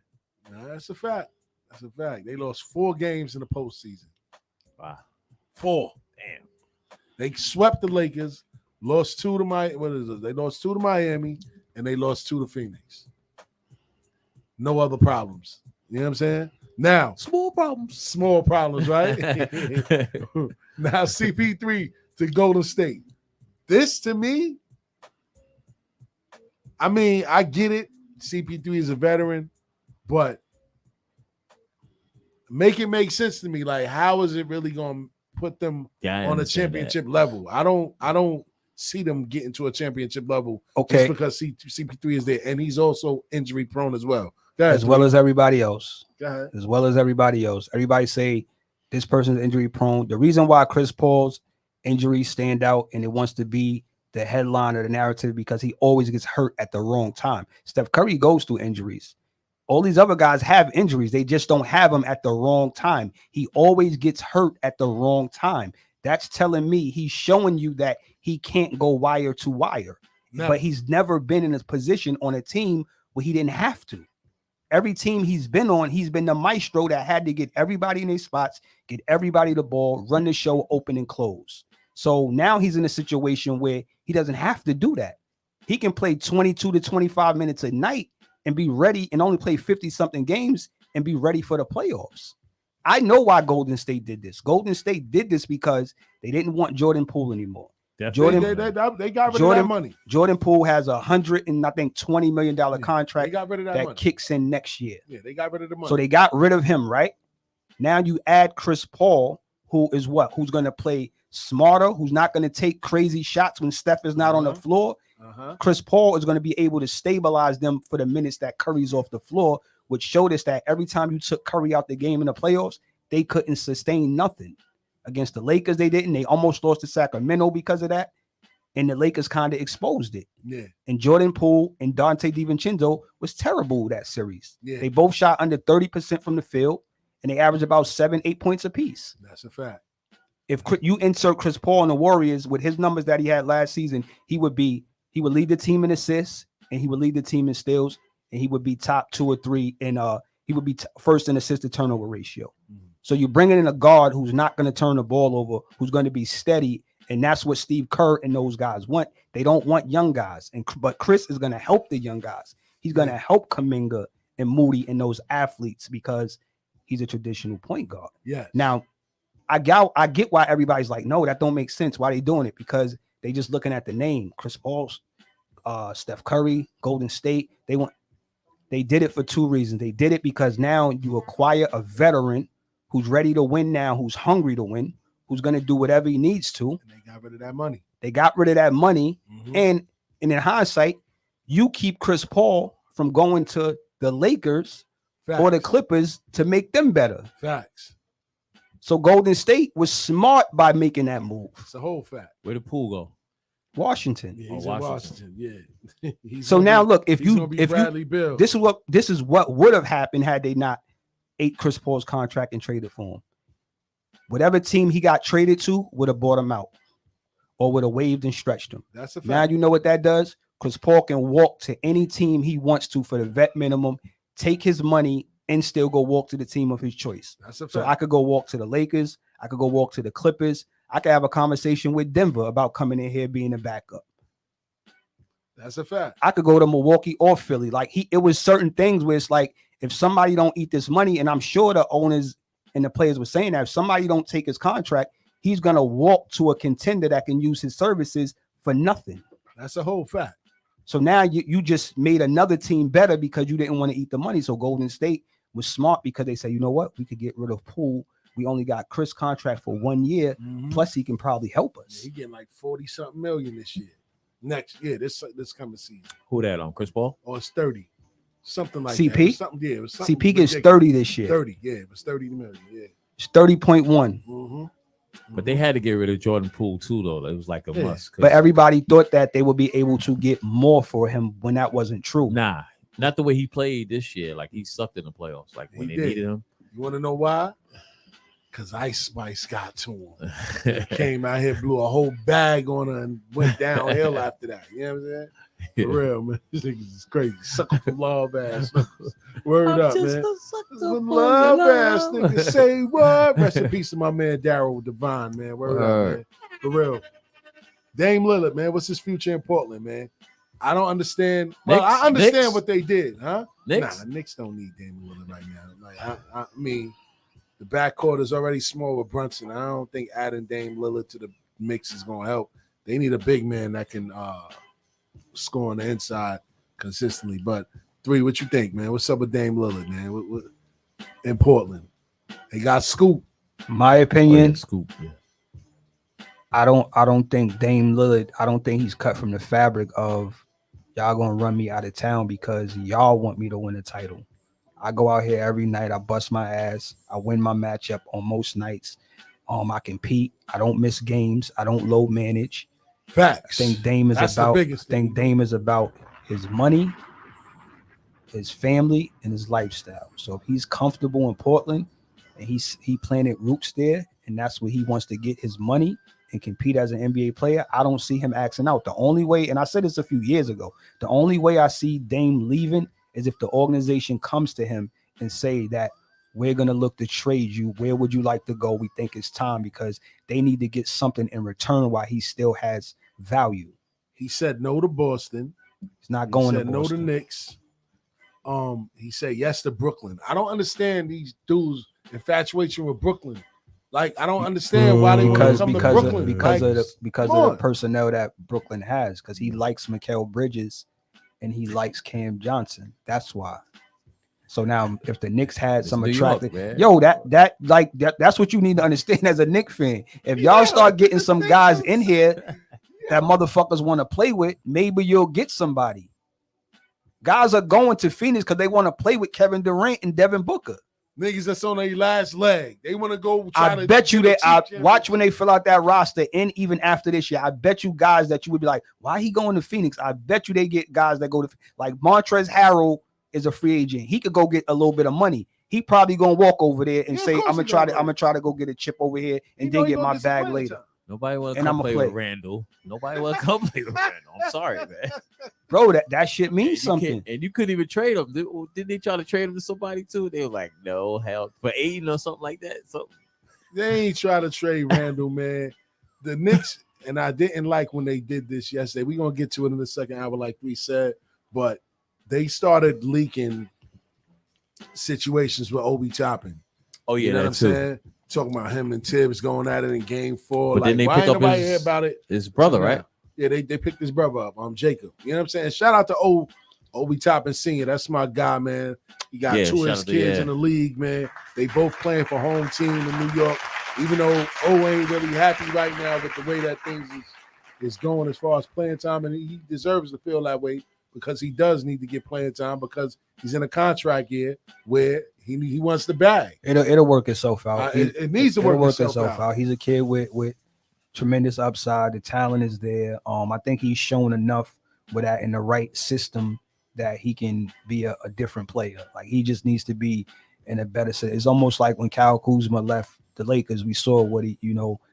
No, that's a fact. That's a fact. They lost 4 games in the postseason. Wow. 4. Damn. They swept the Lakers, lost 2 to They lost 2 to Miami, and they lost 2 to Phoenix. No other problems. You know what I'm saying? Now, small problems, right? Now, CP3 to Golden State. This, to me, I mean, I get it. CP3 is a veteran, but make it make sense to me. Like, how is it really going to put them on a championship level? I don't see them getting to a championship level just because CP3 is there, and he's also injury prone as well. As well as everybody else. Everybody say this person's injury prone. The reason why Chris Paul's injuries stand out and it wants to be the headline or the narrative because he always gets hurt at the wrong time. Steph Curry goes through injuries. All these other guys have injuries. They just don't have them at the wrong time. He always gets hurt at the wrong time. That's telling me he's showing you that he can't go wire to wire. No. But he's never been in a position on a team where he didn't have to. Every team he's been on, he's been the maestro that had to get everybody in their spots, get everybody the ball, run the show, open and close. So now he's in a situation where he doesn't have to do that. He can play 22 to 25 minutes a night and be ready and only play 50-something games and be ready for the playoffs. I know why Golden State did this. Golden State did this because they didn't want Jordan Poole anymore. They got rid of that money. Jordan Poole has $120 million contract they got rid of that money. Kicks in next year. Yeah, they got rid of the money. So they got rid of him, right? Now you add Chris Paul, who is what? Who's going to play smarter, who's not going to take crazy shots when Steph is not on the floor. Chris Paul is going to be able to stabilize them for the minutes that Curry's off the floor, which showed us that every time you took Curry out the game in the playoffs, they couldn't sustain nothing. Against the Lakers, they didn't. They almost lost to Sacramento because of that. And the Lakers kind of exposed it. Yeah. And Jordan Poole and Dante DiVincenzo was terrible that series. Yeah. They both shot under 30% from the field, and they averaged about 7-8 points apiece. That's a fact. If you insert Chris Paul in the Warriors with his numbers that he had last season, he would lead the team in assists and he would lead the team in steals. and he would be top 2 or 3 in he would be first in assist to turnover ratio. So you're bringing in a guard who's not going to turn the ball over, who's going to be steady, and that's what Steve Kerr and those guys want. They don't want young guys, but Chris is going to help the young guys. He's going to help Kuminga and Moody and those athletes because he's a traditional point guard. Yeah. Now, I get why everybody's like, no, that don't make sense. Why they doing it? Because they just looking at the name, Chris Paul, Steph Curry, Golden State. They did it for 2 reasons. They did it because now you acquire a veteran who's ready to win now, who's hungry to win, who's going to do whatever he needs to. And they got rid of that money. And in hindsight, you keep Chris Paul from going to the Lakers or the Clippers to make them better. Facts. So Golden State was smart by making that move. It's a whole fact. Where did Poole go? Washington. Yeah, he's in Washington. Yeah. So now look, if you Bill. this is what would have happened had they not ate Chris Paul's contract and traded for him. Whatever team he got traded to would have bought him out or would have waived and stretched him. That's a fact. Now you know what that does? Chris Paul can walk to any team he wants to for the vet minimum, take his money, and still go walk to the team of his choice. That's a fact. So I could go walk to the Lakers. I could go walk to the Clippers. I could have a conversation with Denver about coming in here being a backup. That's a fact. I could go to Milwaukee or Philly. Like it was certain things where it's like, if somebody don't eat this money, and I'm sure the owners and the players were saying that if somebody don't take his contract, he's going to walk to a contender that can use his services for nothing. That's a whole fact. So now you just made another team better because you didn't want to eat the money. So Golden State was smart because they said, you know what? We could get rid of Poole. We only got Chris contract for 1 year. Plus he can probably help us. Yeah, he getting like 40-something million this year. Next year, this coming season. Who that on? Chris Paul? Or it's 30. Something like CP? that. It was something, yeah, it was something CP gets ridiculous. 30 this year. 30, yeah. It was 30 million, yeah. It's 30.1. Mm-hmm. But they had to get rid of Jordan Poole too, though. It was like a must. But everybody thought that they would be able to get more for him when that wasn't true. Nah, not the way he played this year. Like he sucked in the playoffs. Like when they needed him. You want to know why? Because Ice Spice got to him. Came out here, blew a whole bag on her, and went downhill after that. You know what I'm saying? For real, man. This niggas is crazy. Sucker for love ass. Word up, man. Love ass niggas say what? Rest in peace to my man Daryl Devine, man. Word up, man. For real. Dame Lillard, man. What's his future in Portland, man? I don't understand. Well, I understand what they did, huh? Knicks? Nah, the Knicks don't need Dame Lillard right now. Like, I mean, the backcourt is already small with Brunson. I don't think adding Dame Lillard to the mix is going to help. They need a big man that can score on the inside consistently. But Three, what you think, man? What's up with Dame Lillard, man? What in Portland? They got Scoop. My opinion, Scoop. Yeah. I don't think Dame Lillard. I don't think he's cut from the fabric of y'all gonna run me out of town because y'all want me to win a title. I go out here every night. I bust my ass. I win my matchup on most nights. I compete. I don't miss games. I don't low manage. Facts. I think Dame is about his money, his family, and his lifestyle. So if he's comfortable in Portland and he planted roots there, and that's where he wants to get his money and compete as an NBA player, I don't see him axing out. The only way, and I said this a few years ago, the only way I see Dame leaving is if the organization comes to him and say that we're going to look to trade you. Where would you like to go? We think it's time, because they need to get something in return while he still has value. He said no to Boston. He's not going to Boston. No to Knicks. He said yes to Brooklyn. I don't understand these dudes' infatuation with Brooklyn. Like, I don't understand why they want to come to Brooklyn. Because of the personnel that Brooklyn has. Because he likes Mikal Bridges and he likes Cam Johnson. That's why. So now, if the Knicks had some attractive, that's what you need to understand as a Knicks fan. If y'all start getting some guys in here that motherfuckers want to play with, maybe you'll get somebody. Guys are going to Phoenix because they want to play with Kevin Durant and Devin Booker. Niggas that's on their last leg. They want to go. I bet you I watch when they fill out that roster, and even after this year, I bet you guys that you would be like, why he going to Phoenix? I bet you they get guys that go to, like Montrezl Harrell is a free agent. He could go get a little bit of money. He probably gonna walk over there and say, I'm gonna try to go get a chip over here and then get my bag later. Nobody want to And come I'ma play play. with Randall. Nobody want to come play with Randall. I'm sorry, man. Bro, that shit And means you something. and you couldn't even trade him. Didn't they try to trade him to somebody too? They were like, no, hell, for Aiden or something like that. So They ain't try to trade Randall, man. The Knicks, and I didn't like when they did this yesterday. We're going to get to it in the second hour, like we said, but they started leaking situations with Obi Toppin. oh yeah, You know what that I'm too. saying? Talking about him and Tibbs going at it in game 4. But like, then they why pick ain't up nobody hear about it? his brother, till right? now? Yeah, they picked his brother up. Jacob. You know what I'm saying? Shout out to Obi Toppin Sr. That's my guy, man. He got 2 of his kids in the league, man. They both playing for home team in New York. Even though O ain't really happy right now with the way that things is going as far as playing time, and he deserves to feel that way because he does need to get playing time because he's in a contract year where he wants the bag. It'll work itself out. It needs to work itself out. He's a kid with tremendous upside. The talent is there. I think he's shown enough with that in the right system that he can be a different player. Like he just needs to be in a better set. It's almost like when Kyle Kuzma left the Lakers, we saw what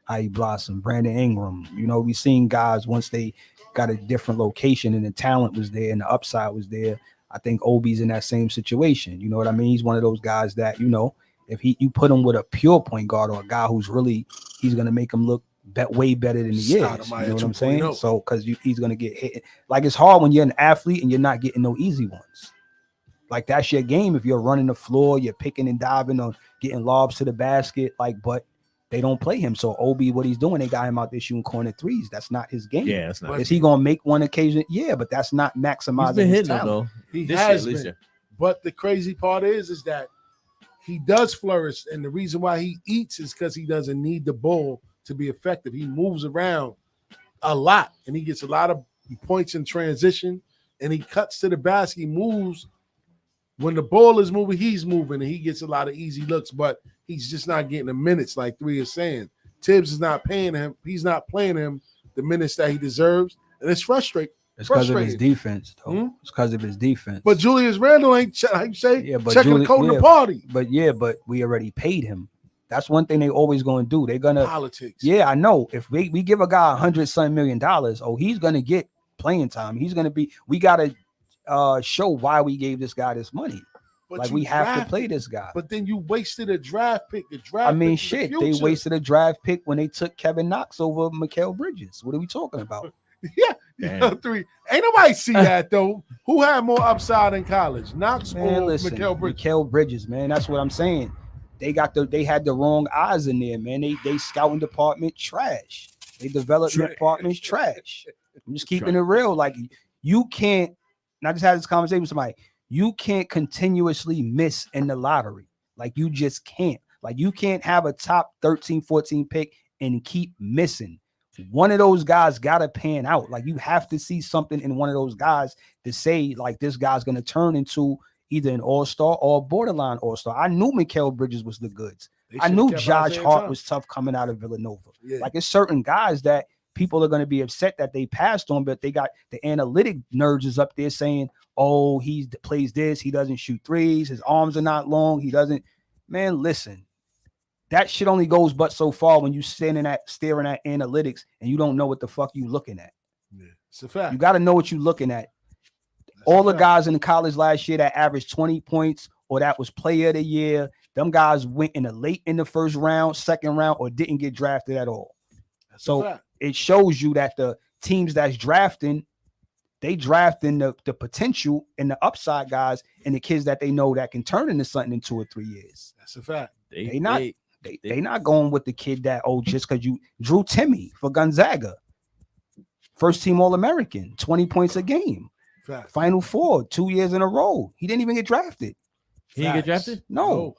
how he blossomed. Brandon Ingram, we seen guys once they got a different location and the talent was there and the upside was there. I think Obi's in that same situation. You know what I mean? He's one of those guys that, if you put him with a pure point guard or a guy who's really, he's going to make him look way better than he is. You know what I'm saying? So, because he's going to get hit. Like, it's hard when you're an athlete and you're not getting no easy ones. Like, that's your game. If you're running the floor, you're picking and diving or getting lobs to the basket, but they don't play him. So Obi, what he's doing, they got him out there shooting corner threes. That's not his game. Yeah, that's not. Is he gonna make one occasion? Yeah, but that's not maximizing. He's been his hitting talent. them, though. He has been. But the crazy part is that he does flourish, and the reason why he eats is because he doesn't need the ball to be effective. He moves around a lot, and he gets a lot of points in transition, and he cuts to the basket. He moves. When the ball is moving, he's moving, and he gets a lot of easy looks, but he's just not getting the minutes like Three is saying. Tibbs is not paying him. He's not playing him the minutes that he deserves, and it's frustrating. It's because of his defense, though. It's because of his defense. But Julius Randle ain't, like you say, but checking the code in the party. But we already paid him. That's one thing they always going to do. They're going to politics. Yeah, I know. If we give a guy $100 million, he's going to get playing time. He's going to be. We got to show why we gave this guy this money. But like we have to play this guy. But then you wasted a draft pick. They wasted a draft pick when they took Kevin Knox over Mikal Bridges. What are we talking about? Three. Ain't nobody see that though. Who had more upside in college, Knox or Mikal Bridges? Mikal Bridges, man. That's what I'm saying. They had the wrong eyes in there, man. They scouting department trash. They development department's trash. I'm just keeping it real. Like you can't. And I just had this conversation with somebody. You can't continuously miss in the lottery. Like you just can't. Like you can't have a top 13, 14 pick and keep missing. One of those guys got to pan out. Like you have to see something in one of those guys to say like this guy's going to turn into either an all-star or a borderline all-star. I knew Mikal Bridges was the goods. I knew Josh Hart was tough coming out of Villanova. Yeah. Like it's certain guys that people are going to be upset that they passed on, but they got the analytic nerds is up there saying, oh, he plays this. He doesn't shoot threes. His arms are not long. He doesn't. Man, listen, that shit only goes but so far when you staring at analytics and you don't know what the fuck you looking at. Yeah, it's a fact. You got to know what you're looking at. All the guys in the college last year that averaged 20 points or that was player of the year, them guys went late in the first round, second round, or didn't get drafted at all. So it shows you that the teams that's drafting, they drafting the potential and the upside guys and the kids that they know that can turn into something in 2 or 3 years. That's a fact. They not going with the kid that, just because you Drew Timmy for Gonzaga. First team All-American, 20 points a game. Fact. Final Four, 2 years in a row. He didn't even get drafted. He didn't get drafted? No.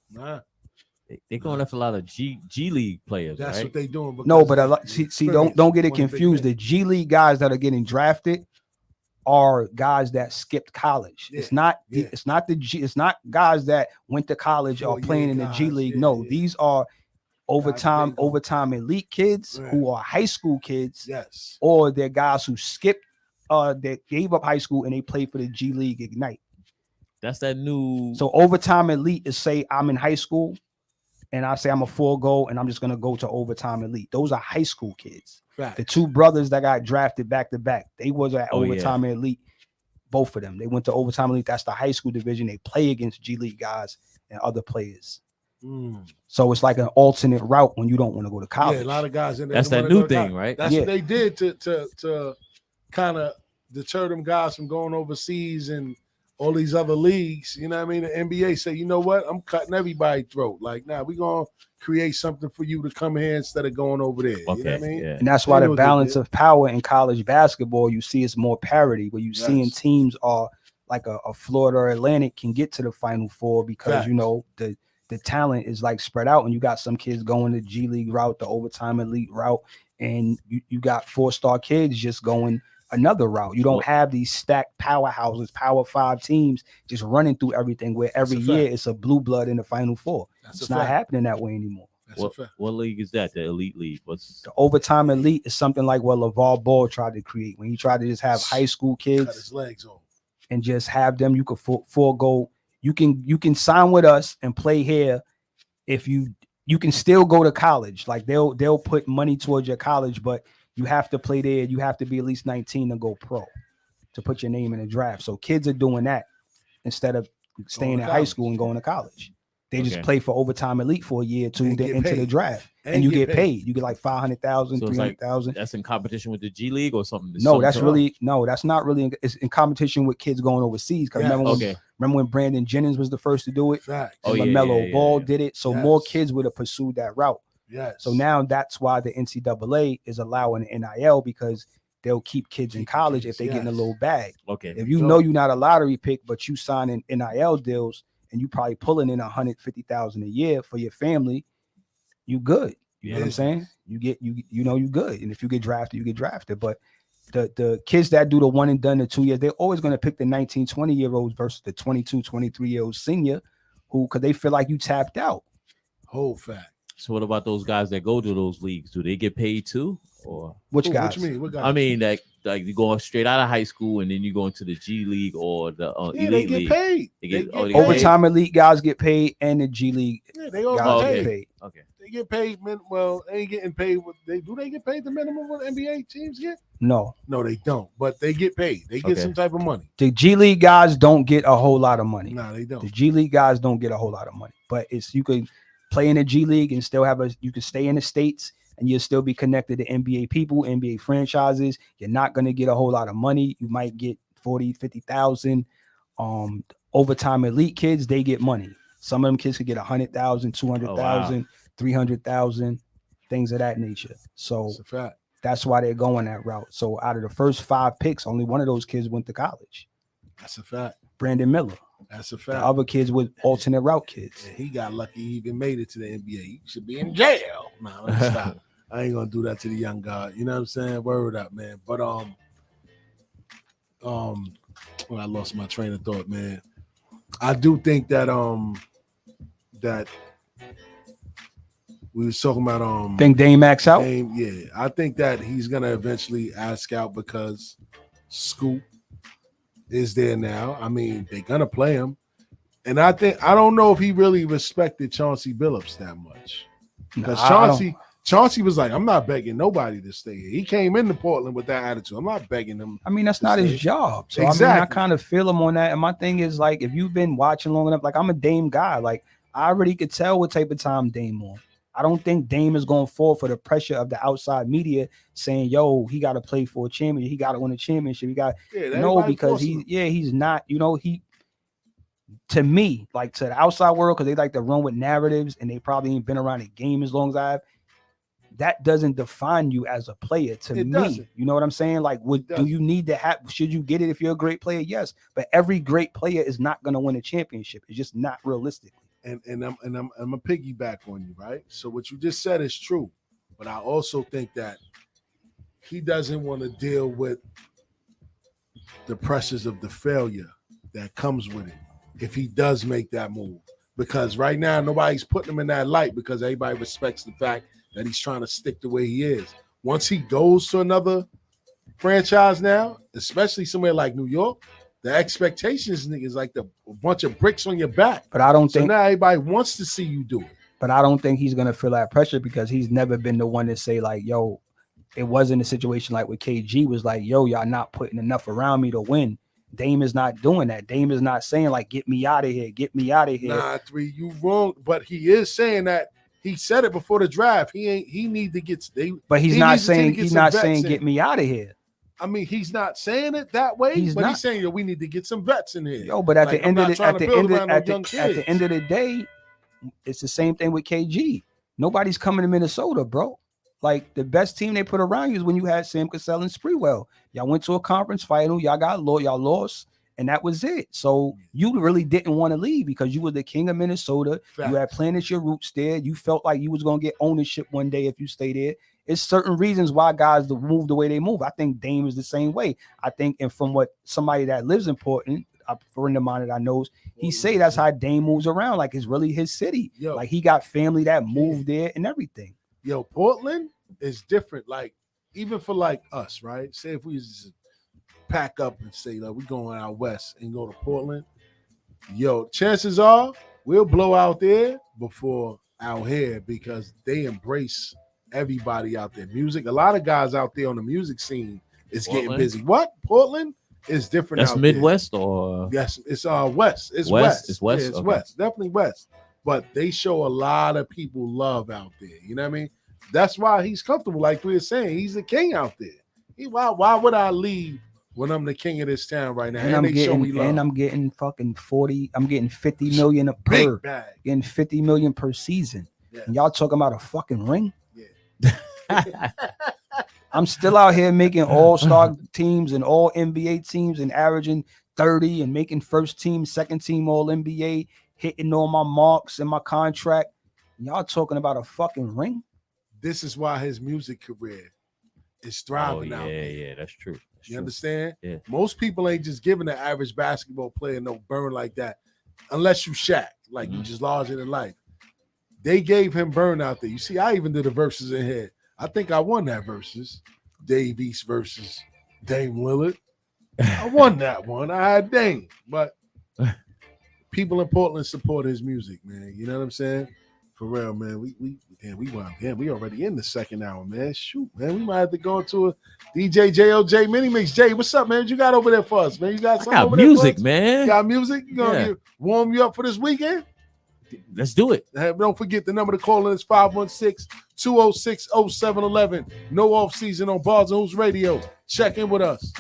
Nah. They're going after a lot of G League players. That's right? what they doing. No, but see, don't get it confused. The G League guys that are getting drafted are guys that skipped college. Yeah. It's not guys that went to college or playing in the G League. These are overtime elite kids who are high school kids. Yes. Or they're guys who skipped that gave up high school and they played for the G League Ignite. That's that new. So overtime elite is say I'm in high school and I say I'm a forego and I'm just gonna go to overtime elite. Those are high school kids. Facts. The two brothers that got drafted back to back, they was at Oh, overtime elite. Both of them. They went to overtime elite. That's the high school division. They play against G League guys and other players. So it's like an alternate route when you don't want to go to college. Yeah, a lot of guys in there. That's that new thing, right? That's what they did to kind of deter them guys from going overseas and all these other leagues. You know what I mean? The NBA say, you know what? I'm cutting everybody's throat. Like, nah, we're going to create something for you to come here instead of going over there. Okay, you know what I mean? yeah. And that's why the balance of power in college basketball, you see it's more parity, where you seeing teams are like a Florida or Atlantic can get to the Final Four because, you know, the talent is like spread out, and you got some kids going the G League route, the overtime elite route, and you got 4-star kids just going another route. You don't have these stacked powerhouses, Power 5 teams just running through everything where every year it's a blue blood in the Final Four. It's not happening that way anymore. What league is that? The elite league? What's the overtime elite? Is something like what LeVar Ball tried to create when he tried to just have high school kids cut his legs off and just have them. You could forego. You can sign with us and play here. If you can still go to college. Like they'll put money towards your college, but you have to play there. You have to be at least 19 to go pro to put your name in the draft. So kids are doing that instead of staying in high school and going to college. They just play for overtime elite for a year or two, then into the draft, and you get paid. You get like 500,000, 300,000. That's in competition with the G League or something. No, that's not really. It's in competition with kids going overseas. Because remember when Brandon Jennings was the first to do it? Facts. And LaMelo Ball did it. So more kids would have pursued that route. Yes. So now that's why the NCAA is allowing NIL, because they'll keep kids in college if they get in a little bag. Okay. If you know you're not a lottery pick, but you sign in NIL deals and you probably pulling in $150,000 a year for your family, you good. You know what I'm saying? You good. And if you get drafted, you get drafted. But the kids that do the one and done, the 2 years, they're always going to pick the 19, 20-year-olds versus the 22, 23-year-old senior because they feel like you tapped out. Whole fact. So what about those guys that go to those leagues? Do they get paid too? Or which guys? What you mean? What guys? I mean, like you going straight out of high school and then you go into the G League or the elite league. Paid. They get overtime elite guys get paid, and the G League they all get paid. Okay. They get paid. Well, they ain't getting paid. They get paid the minimum what NBA teams get? No, they don't. But they get paid. They get some type of money. The G League guys don't get a whole lot of money. No, they don't. The G League guys don't get a whole lot of money. But you could play in the G League and still you can stay in the States and you'll still be connected to NBA people, NBA franchises. You're not going to get a whole lot of money. You might get 40, 50,000. Overtime elite kids, they get money. Some of them kids could get 100,000, 200,000, 300,000, things of that nature. So that's why they're going that route. So out of the first 5 picks, only one of those kids went to college. That's a fact. Brandon Miller. That's a fact. The other kids with alternate route kids. He got lucky he even made it to the NBA. He should be in jail. No, let's stop. I ain't gonna do that to the young guy. You know what I'm saying? Word up, man. But well, I lost my train of thought, man. I do think that that we was talking about think Dame max out? Yeah, I think that he's gonna eventually ask out because Scoop is there now. I mean, they're gonna play him, and I don't know if he really respected Chauncey Billups that much because Chauncey was like, I'm not begging nobody to stay here. He came into Portland with that attitude. I'm not begging him. I mean, that's not his job. So exactly. I mean, I kind of feel him on that. And my thing is, like, if you've been watching long enough, like, I'm a Dame guy. Like, I already could tell what type of time Dame on. I don't think Dame is going to fall for the pressure of the outside media saying, yo, he got to play for a championship. He got to win a championship. He got because he's not, to me, like to the outside world, because they like to run with narratives and they probably ain't been around the game as long as I have. That doesn't define you as a player to me. Doesn't. You know what I'm saying? Like, do you need to have, should you get it if you're a great player? Yes. But every great player is not going to win a championship. It's just not realistic. And I'm a piggyback on you, right? So what you just said is true, but I also think that he doesn't want to deal with the pressures of the failure that comes with it if he does make that move. Because right now nobody's putting him in that light because everybody respects the fact that he's trying to stick the way he is. Once he goes to another franchise now, especially somewhere like New York, the expectations is like a bunch of bricks on your back. But I don't think now everybody wants to see you do it. But I don't think he's gonna feel that pressure because he's never been the one to say like, yo, it wasn't a situation like with KG was like, yo, y'all not putting enough around me to win. Dame is not doing that. Dame is not saying like, get me out of here, get me out of here. Nah, 3, you wrong. But he is saying that he said it before the draft. He need to get. But he's not saying get me out of here. I mean, he's not saying it that way. He's saying that we need to get some vets in here. Yo, but at the end of the day, it's the same thing with KG. Nobody's coming to Minnesota, bro. Like the best team they put around you is when you had Sam Cassell and Sprewell. Y'all went to a conference final, y'all lost, and that was it. So you really didn't want to leave because you were the king of Minnesota. Facts. You had planted your roots there. You felt like you was gonna get ownership one day if you stay there. It's certain reasons why guys move the way they move. I think Dame is the same way. I think, and from what somebody that lives in Portland, a friend of mine that I knows, he say that's how Dame moves around. Like it's really his city. Yo, like he got family that moved there and everything. Yo, Portland is different. Like even for like us, right? Say if we just pack up and say like we going out west and go to Portland, yo, chances are we'll blow out there before out here because they embrace everybody out there. Music, a lot of guys out there on the music scene is getting busy. What? Portland is different. That's out Midwest there. Or yes, it's west. It's west. It's west. Yeah, it's west. Definitely west. But they show a lot of people love out there. You know what I mean? That's why he's comfortable. Like we were saying, he's the king out there. Why would I leave when I'm the king of this town right now? And I'm getting fucking 40. I'm getting 50 million per. Getting 50 million per season. Yeah. And y'all talking about a fucking ring? Yeah. I'm still out here making all-star teams and all NBA teams and averaging 30 and making first team, second team all NBA, hitting all my marks in my contract. Y'all talking about a fucking ring? This is why his music career is thriving out there. Yeah, that's true. You understand? Yeah. Most people ain't just giving the average basketball player no burn like that, unless you Shaq, like you just larger than life. They gave him burn out there. You see, I even did the verses in here. I think I won that verses. Dave East versus Dame Willard. I won that one. I had Dame, but people in Portland support his music, man. You know what I'm saying? For real, man. We already in the second hour, man. Shoot, man. We might have to go into a DJ JOJ mini mix. Jay, what's up, man? What you got over there for us, man? You got something over music, there for us? Man. You got music? You gonna warm you up for this weekend? Let's do it. Don't forget the number to call in is 516-206-0711. No off season on Bars and Hoops Radio. Check in with us.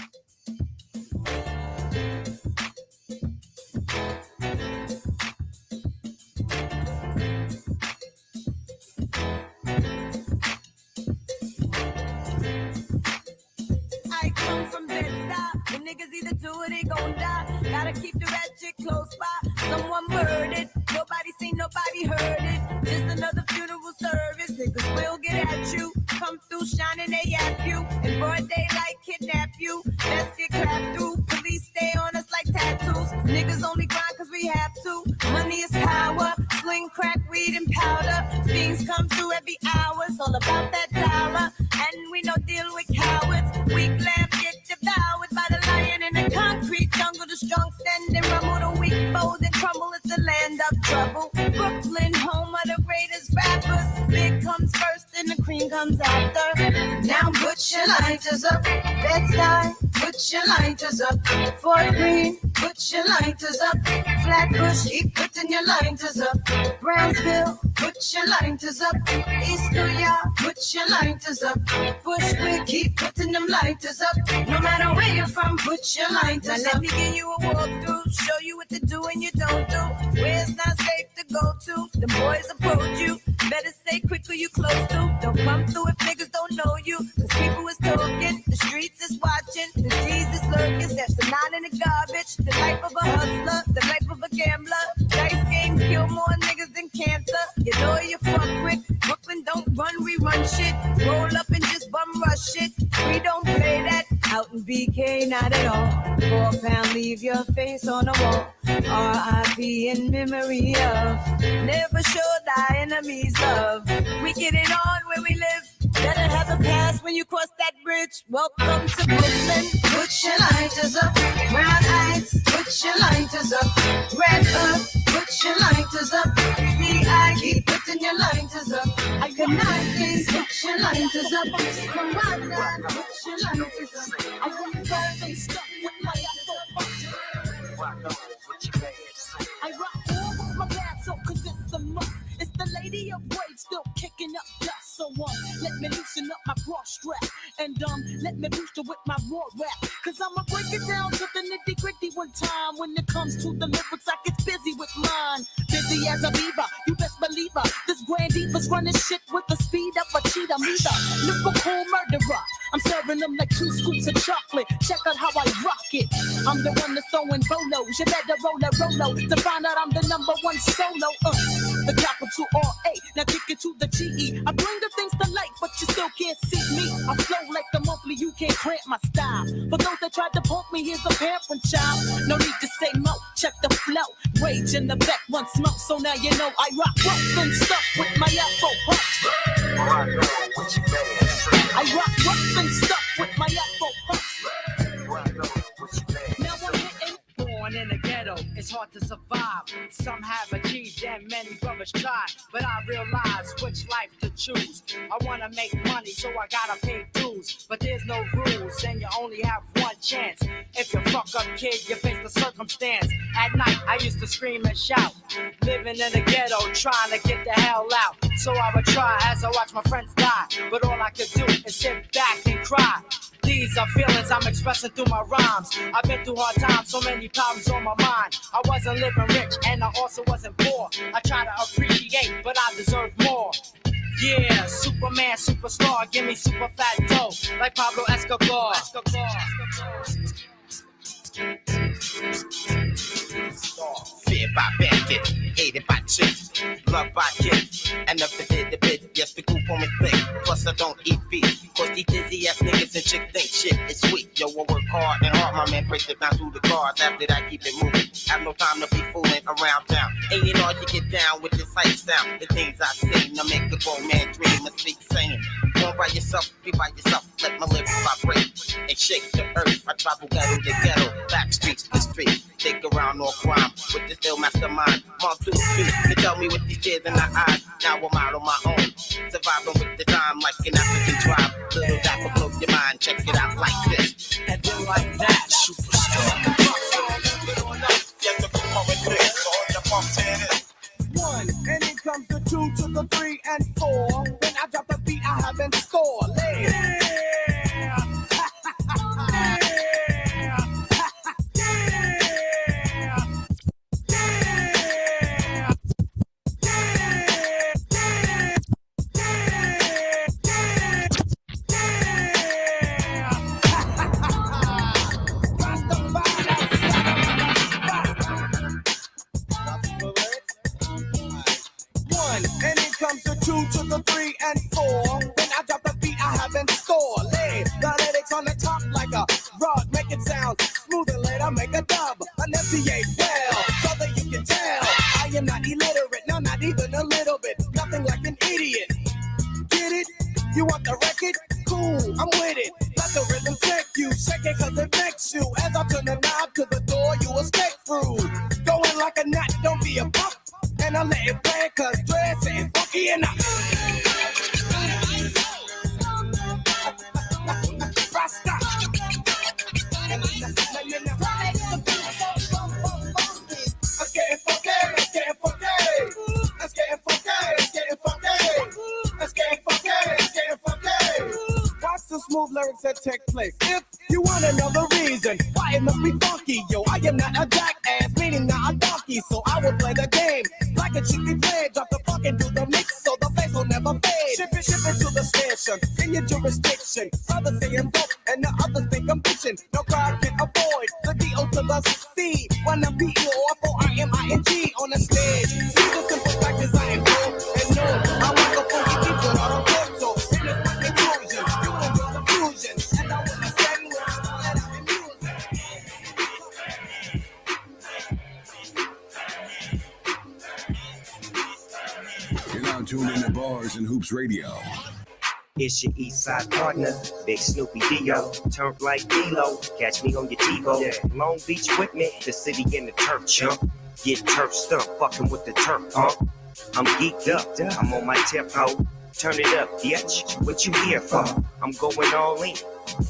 I come from Bed-Stuy. The niggas either do or they gon' die. Gotta keep the ratchet close by. Someone murdered. Nobody seen, nobody heard it. Just another funeral service. Niggas will get at you. Come through shining, they yap you. In broad daylight, kidnap you. Let's get clapped through. Police stay on us like tattoos. Niggas only grind cause we have to. Money is power. Sling, crack, weed, and powder. Fiends come through every hour. It's all about that dollar. And we don't deal with cowards. Weak lamb get devoured by the lion in the concrete jungle. The strong stand and rumble. The weak foes and crumble. It's the land of trouble. Brooklyn, home of the greatest rappers. Big comes first and the cream comes after. Now put your lighters up. Bed-Stuy, put your lighters up. Fort Greene, put your lighters up. Flatbush, keep putting your lighters up. Brownsville, put your lighters up. East New York, put your lighters up. Bushwick, keep putting them lighters up. No matter where you're from, put your lighters up. Now let me give you a walkthrough, show you what to do and you don't do. Where it's not safe to go to, the boys approach you. Better stay quick or you close to. Don't come through if niggas don't know you. Cause people is talking, the streets is watching, the G's is lurking. That's the nine in the garbage. The life of a hustler, the life of a gambler. Dice games kill more niggas than cancer. You know you fuck with. Brooklyn don't run, we run shit. Roll up and just bum rush it. We don't play that. Out in BK, not at all. 4 pound, leave your face on the wall. R.I.P. in memory of. Never show thy enemies love. We get it on where we live. Better have a pass when you cross that bridge. Welcome to Brooklyn. Put your lighters up. Brown eyes, put your lighters up. Red up, put your lighters up. The I keep putting your lighters up. I cannot please put your lighters up. Come on now, put your lighters up. I want to burn and stuff with my I rock all with my bass up cause it's a must. It's the lady of rage still kicking up dust. So let me loosen up my bra strap. And let me boost it with my raw rap. Cause I'ma break it down to the nitty gritty one time. When it comes to the lyrics, I get busy with mine. Busy as a beaver, you best believe her. This grand diva's running shit with the speed of a cheetah. Me the lyrical murderer. I'm serving them like 2 scoops of chocolate. Check out how I rock it. I'm the one that's throwing bolos. You better roll to find out I'm the #1 solo. The capital R-A. Now kick it to the G-E. I bring the things to light, but you still can't see me. I flow like the monthly, you can't cramp my style. For those that tried to punk me, here's a pamphlet child. No need to say mo, check the flow. Rage in the back, one smoke, so now you know I rock rough and stuff with my Afro puffs. I rock rough and stuff with my Afro puffs. Now I'm hitting. Born in the ghetto, it's hard to survive. Some have achieved and many brothers try. But I realize which life to choose. I wanna make money, so I gotta pay dues. But there's no rules, and you only have one chance. If you fuck up, kid, you face the circumstance. At night, I used to scream and shout. Living in the ghetto, trying to get the hell out. So I would try as I watch my friends die. But all I could do is sit back and cry. These are feelings I'm expressing through my rhymes. I've been through hard times, so many problems on my mind. I wasn't living rich, and I also wasn't poor. I try to appreciate, but I deserve more. Yeah, Superman, superstar, give me super fat dough, like Pablo Escobar. Feared by bandits, hated by chicks, loved by kids, and never did the bit. Yes, the group on me thick, plus I don't eat beef. Cause these dizzy ass niggas and chicks think shit is sweet. Yo, I work hard and hard, my man breaks it down through the cards. After that, keep it moving. Have no time to be fooling around town. Ain't it hard to get down with this hype sound? The things I say, now make a grown man dream and speak saying. Go by yourself, be by yourself, let my lips vibrate and shake the earth. I travel ghetto to ghetto, back streets to street. Take around all crime with this ill mastermind. Mom through the street to tell me with these tears in my eyes. Now I'm out on my own, surviving with the time like an African tribe. Little that will blow your mind, check it out like this. And then like that, superstar. One, and then comes the 2 to the 3 and 4. When I drop the beat, I have in store. Yeah. And then comes the 2 to the 3 and 4. Then I drop the beat I have in store. Lay the lyrics on the top like a rod, make it sound smooth and later make a dub. An MCA well, so that you can tell I am not illiterate, no, not even a little bit. Nothing like an idiot. Get it? You want the record? Cool, I'm with it. Let the rhythm take you, shake it cause it makes you. As I turn the knob to the door, you escape through. Going like a gnat, don't be a pup. And I let it play cause dress ain't funky enough. Rasta. Let's get it funky, let's get it funky. Let's get it funky, let's get it funky. Let's get it funky, let's get it funky. Watch the smooth lyrics that take place. If you want another reason why it must be funky, yo, I am not a jackass, meaning not a donkey, so I will play the game like a chicken play. Drop the funk into the mix, so the bass will never fade. Ship it to the station in your jurisdiction. Brothers saying dope, and the others think I'm bitching. No crowd can avoid the D.O. to the C. When the P.O.R.I.M.I.N.G. on the stage. See the simple fact is I am good and known. I want the funky people on a good, so in this my conclusion, you enjoy the fusion, and I want to stand with and I'm in music. You're now tuned into Bars and Hoops Radio. It's your east side partner, Big Snoopy Dio. Turf like D-Lo, catch me on your TiVo. Yeah. Long Beach with me, the city in the turf chump. Get turf stumped, fucking with the turf pump. I'm geeked up, I'm on my tempo. Turn it up, bitch. What you here for? I'm going all in.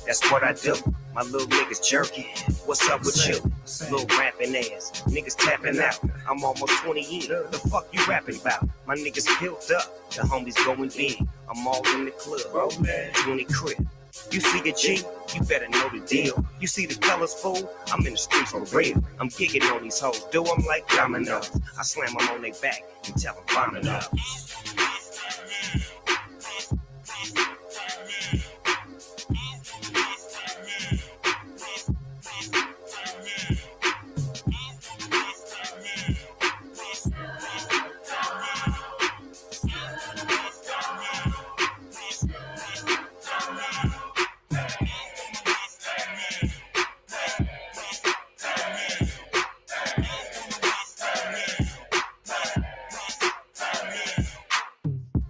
That's what I do. My little niggas jerking. What's up with you? Little rapping ass. Niggas tapping out. I'm almost 20 in. The fuck you rapping about? My niggas built up. The homies going big. I'm all in the club. 20 crib. You see a G, you better know the deal. You see the colors, fool? I'm in the streets for real. I'm gigging on these hoes. Do them like dominoes. I slam them on their back and tell them vomit up.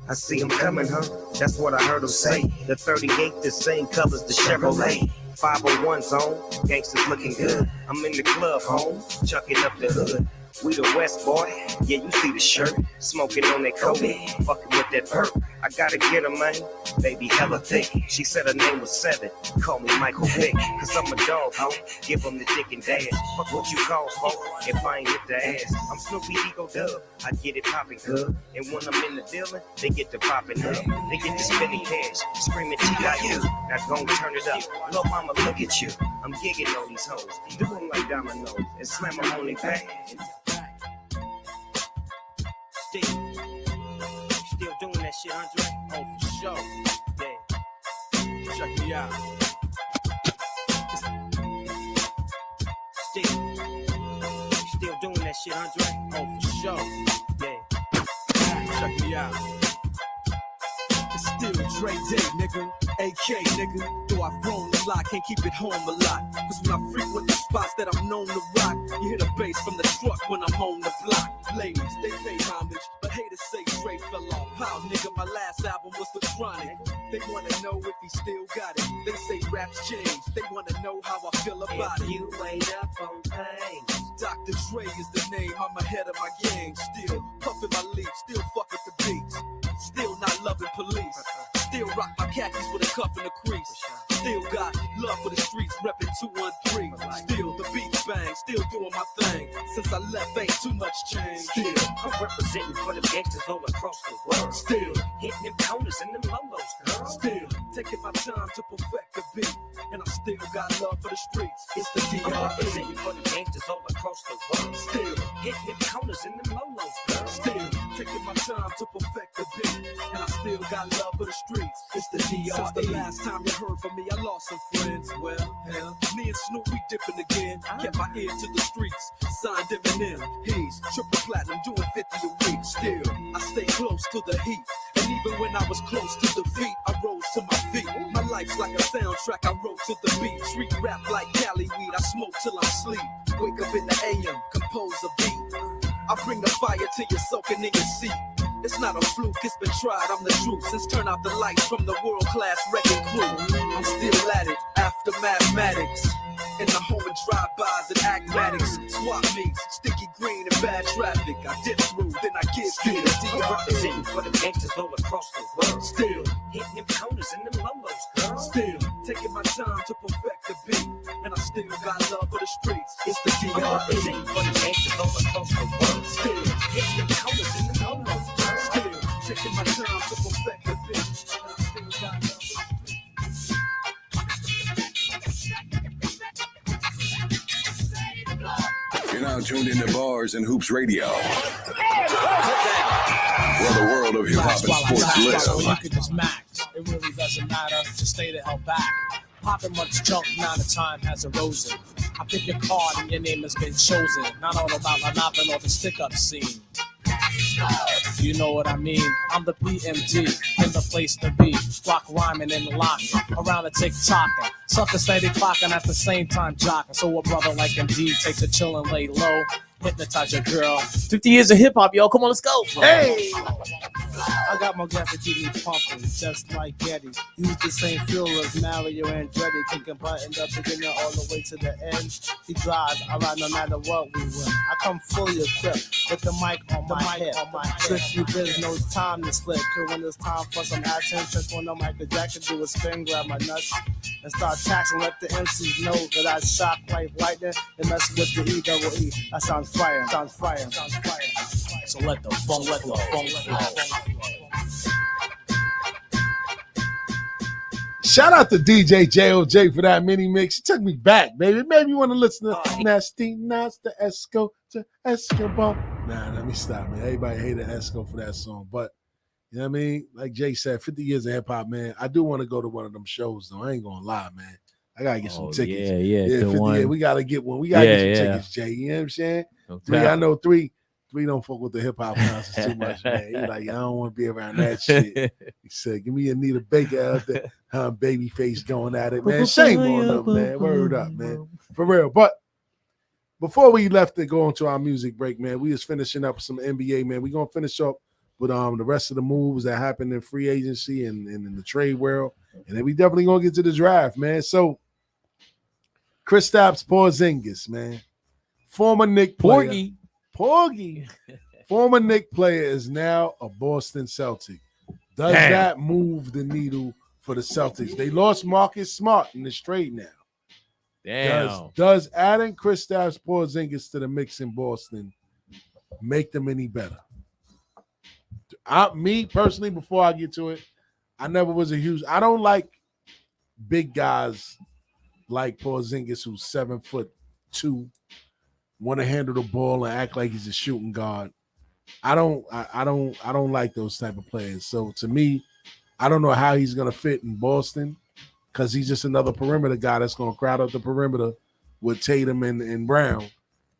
I see them coming, huh? That's what I heard them say. The 38, the same colors, the Chevrolet. 501 zone, gangsters looking good. I'm in the club, home, chucking up the hood. We the West, boy, yeah, you see the shirt. Smoking on that coke, fucking with that perp. I gotta get her, man, baby hella thick. She said her name was Seven, call me Michael Vick. Cause I'm a dog, ho, give them the dick and dash. Fuck what you call, ho, if I ain't hit the ass. I'm Snoopy Ego Dub, I get it poppin' good. And when I'm in the building, they get to poppin' up. They get to spending cash, screaming T.I.U. Now gon' turn it up, lil' mama look at you. I'm gigging on these hoes, do them like dominoes, and slam them on their back. Still doing that shit, Andre? Oh, for sure. Yeah. Check me out. Still doing that shit, Andre? Oh, for sure. Yeah. Check me out. It's still Dre Day, nigga. AK, nigga. Though I've grown a lot, can't keep it home a lot. Cause when I frequent the spots that I'm known to rock, you hear the bass from the truck when I'm on the block. Ladies, they pay homage, but haters say Dre fell off. How, nigga, my last album was The Chronic. They wanna know if he still got it. They say raps change. They wanna know how I feel about it. You ain't up on things. Dr. Dre is the name. I'm ahead of my game. Still puffin' my leaf. Still fuck with the beats. Still not loving police. Still rock my khakis with a cuff and a crease. Still got love for the streets, reppin' 213. Still the beats bang, still doing my thing. Since I left, ain't too much change. Still, I'm representing for the gangsters all across the world. Still, hitting them corners and them lolos, girl. Still, taking my time to perfect the beat. And I still got love for the streets. It's the D.R.E. I'm representing for the gangsters all across the world. Still, hitting them corners and them lolos, girl. Still, taking my time to perfect the beat. And I still got love for the streets. It's the D.R.E. Since the last time you heard from me, I lost some friends. Well, hell, me and Snoop, we dipping again. Kept my ear to the streets. Signed Eminem. He's triple platinum, doing 50 a week. Still, I stay close to the heat. And even when I was close to defeat, I rose to my feet. My life's like a soundtrack, I wrote to the beat. Street rap like Cali weed, I smoke till I sleep. Wake up in the AM, compose a beat. I bring the fire till you're soaking in your seat. It's not a fluke, it's been tried, I'm the truth. Since turn out the lights from the world-class wrecking crew, I'm still at it, after mathematics. In the home of drive-bys and acmatics, swap meets, sticky green and bad traffic. I dip through, then I get through the D.R.E. Representing for the gangsters all across the world. Still, hitting them corners and them lolos, girl. Still, taking my time to perfect the beat. And I still got love for the streets. It's the D.R.E. Representing for the gangsters all across the world. Still, hitting them corners and them lolos, girl. Still, taking my time to perfect the beat. And I still got love for the streets. You're now tuned into Bars and Hoops Radio, where the world of hip-hop and sports live. You can just max. It really doesn't matter. Just stay the hell back. Popping much junk, now the time has arisen. I pick your card and your name has been chosen. Not all about monopoly or the stick-up scene. You know what I mean? I'm the PMD, in the place to be. Rock rhyming in the locker, around the tick-tocking. Sucker steady clocking at the same time jocking. So a brother like MD takes a chill and lay low. Hypnotize your girl. 50 years of hip-hop, yo. Come on, let's go. Hey! I got more gas to keep me pumping, just like Getty. Use the same fuel as Mario Andretti, kicking buttoned up beginning all the way to the end. He drives, I ride no matter what we win. I come fully equipped with the mic on my head. Strictly biz, no time to slip. Cause when it's time for some action, since when I'm Michael Jackson, do a spin, grab my nuts, and start taxing. Let the MCs know that I shock like lightning and mess with the E-double-E. That sounds fire, sounds fire, sounds fire. So let the funk flow. Shout out to DJ JOJ for that mini mix. It took me back, baby. It made me want to listen to Nasty Nasta Esco to Escobar. Nah, let me stop, man. Everybody hated Esco for that song. But, you know what I mean? Like Jay said, 50 years of hip-hop, man. I do want to go to one of them shows, though. I ain't going to lie, man. I got to get some tickets. Yeah, 50 years. We got to get one. We got to get some tickets, Jay. You know what I'm saying? Okay. I know three don't fuck with the hip-hop concerts too much, man. He like, I don't want to be around that shit. He said, give me Anita Baker out there. Babyface going at it, man. Shame on them, man. Word up, man. For real. But before we left to go into our music break, man, we was finishing up some NBA, man. We're going to finish up with the rest of the moves that happened in free agency and in the trade world. And then we definitely going to get to the draft, man. So, Kristaps Porzingis, man. Former Knicks player. Porgy. Former Knicks player is now a Boston Celtic. Does that move the needle for the Celtics? They lost Marcus Smart in this trade now. Damn. Does adding Kristaps Porzingis to the mix in Boston make them any better? Me personally, before I get to it, I never was I don't like big guys like Porzingis, who's 7'2", want to handle the ball and act like he's a shooting guard. I don't like those type of players. So to me, I don't know how he's gonna fit in Boston because he's just another perimeter guy that's gonna crowd out the perimeter with Tatum and Brown,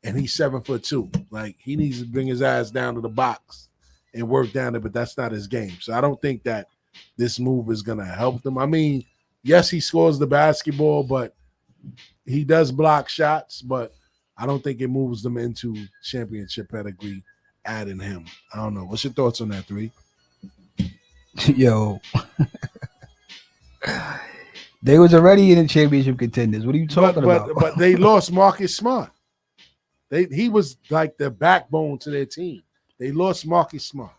and he's 7'2". Like he needs to bring his ass down to the box and work down there, but that's not his game. So I don't think that this move is gonna help them. I mean, yes, he scores the basketball, but he does block shots, but I don't think it moves them into championship pedigree adding him. I don't know. What's your thoughts on that, 3? Yo. They was already in the championship contenders. What are you talking about? But they lost Marcus Smart. He was like the backbone to their team. They lost Marcus Smart.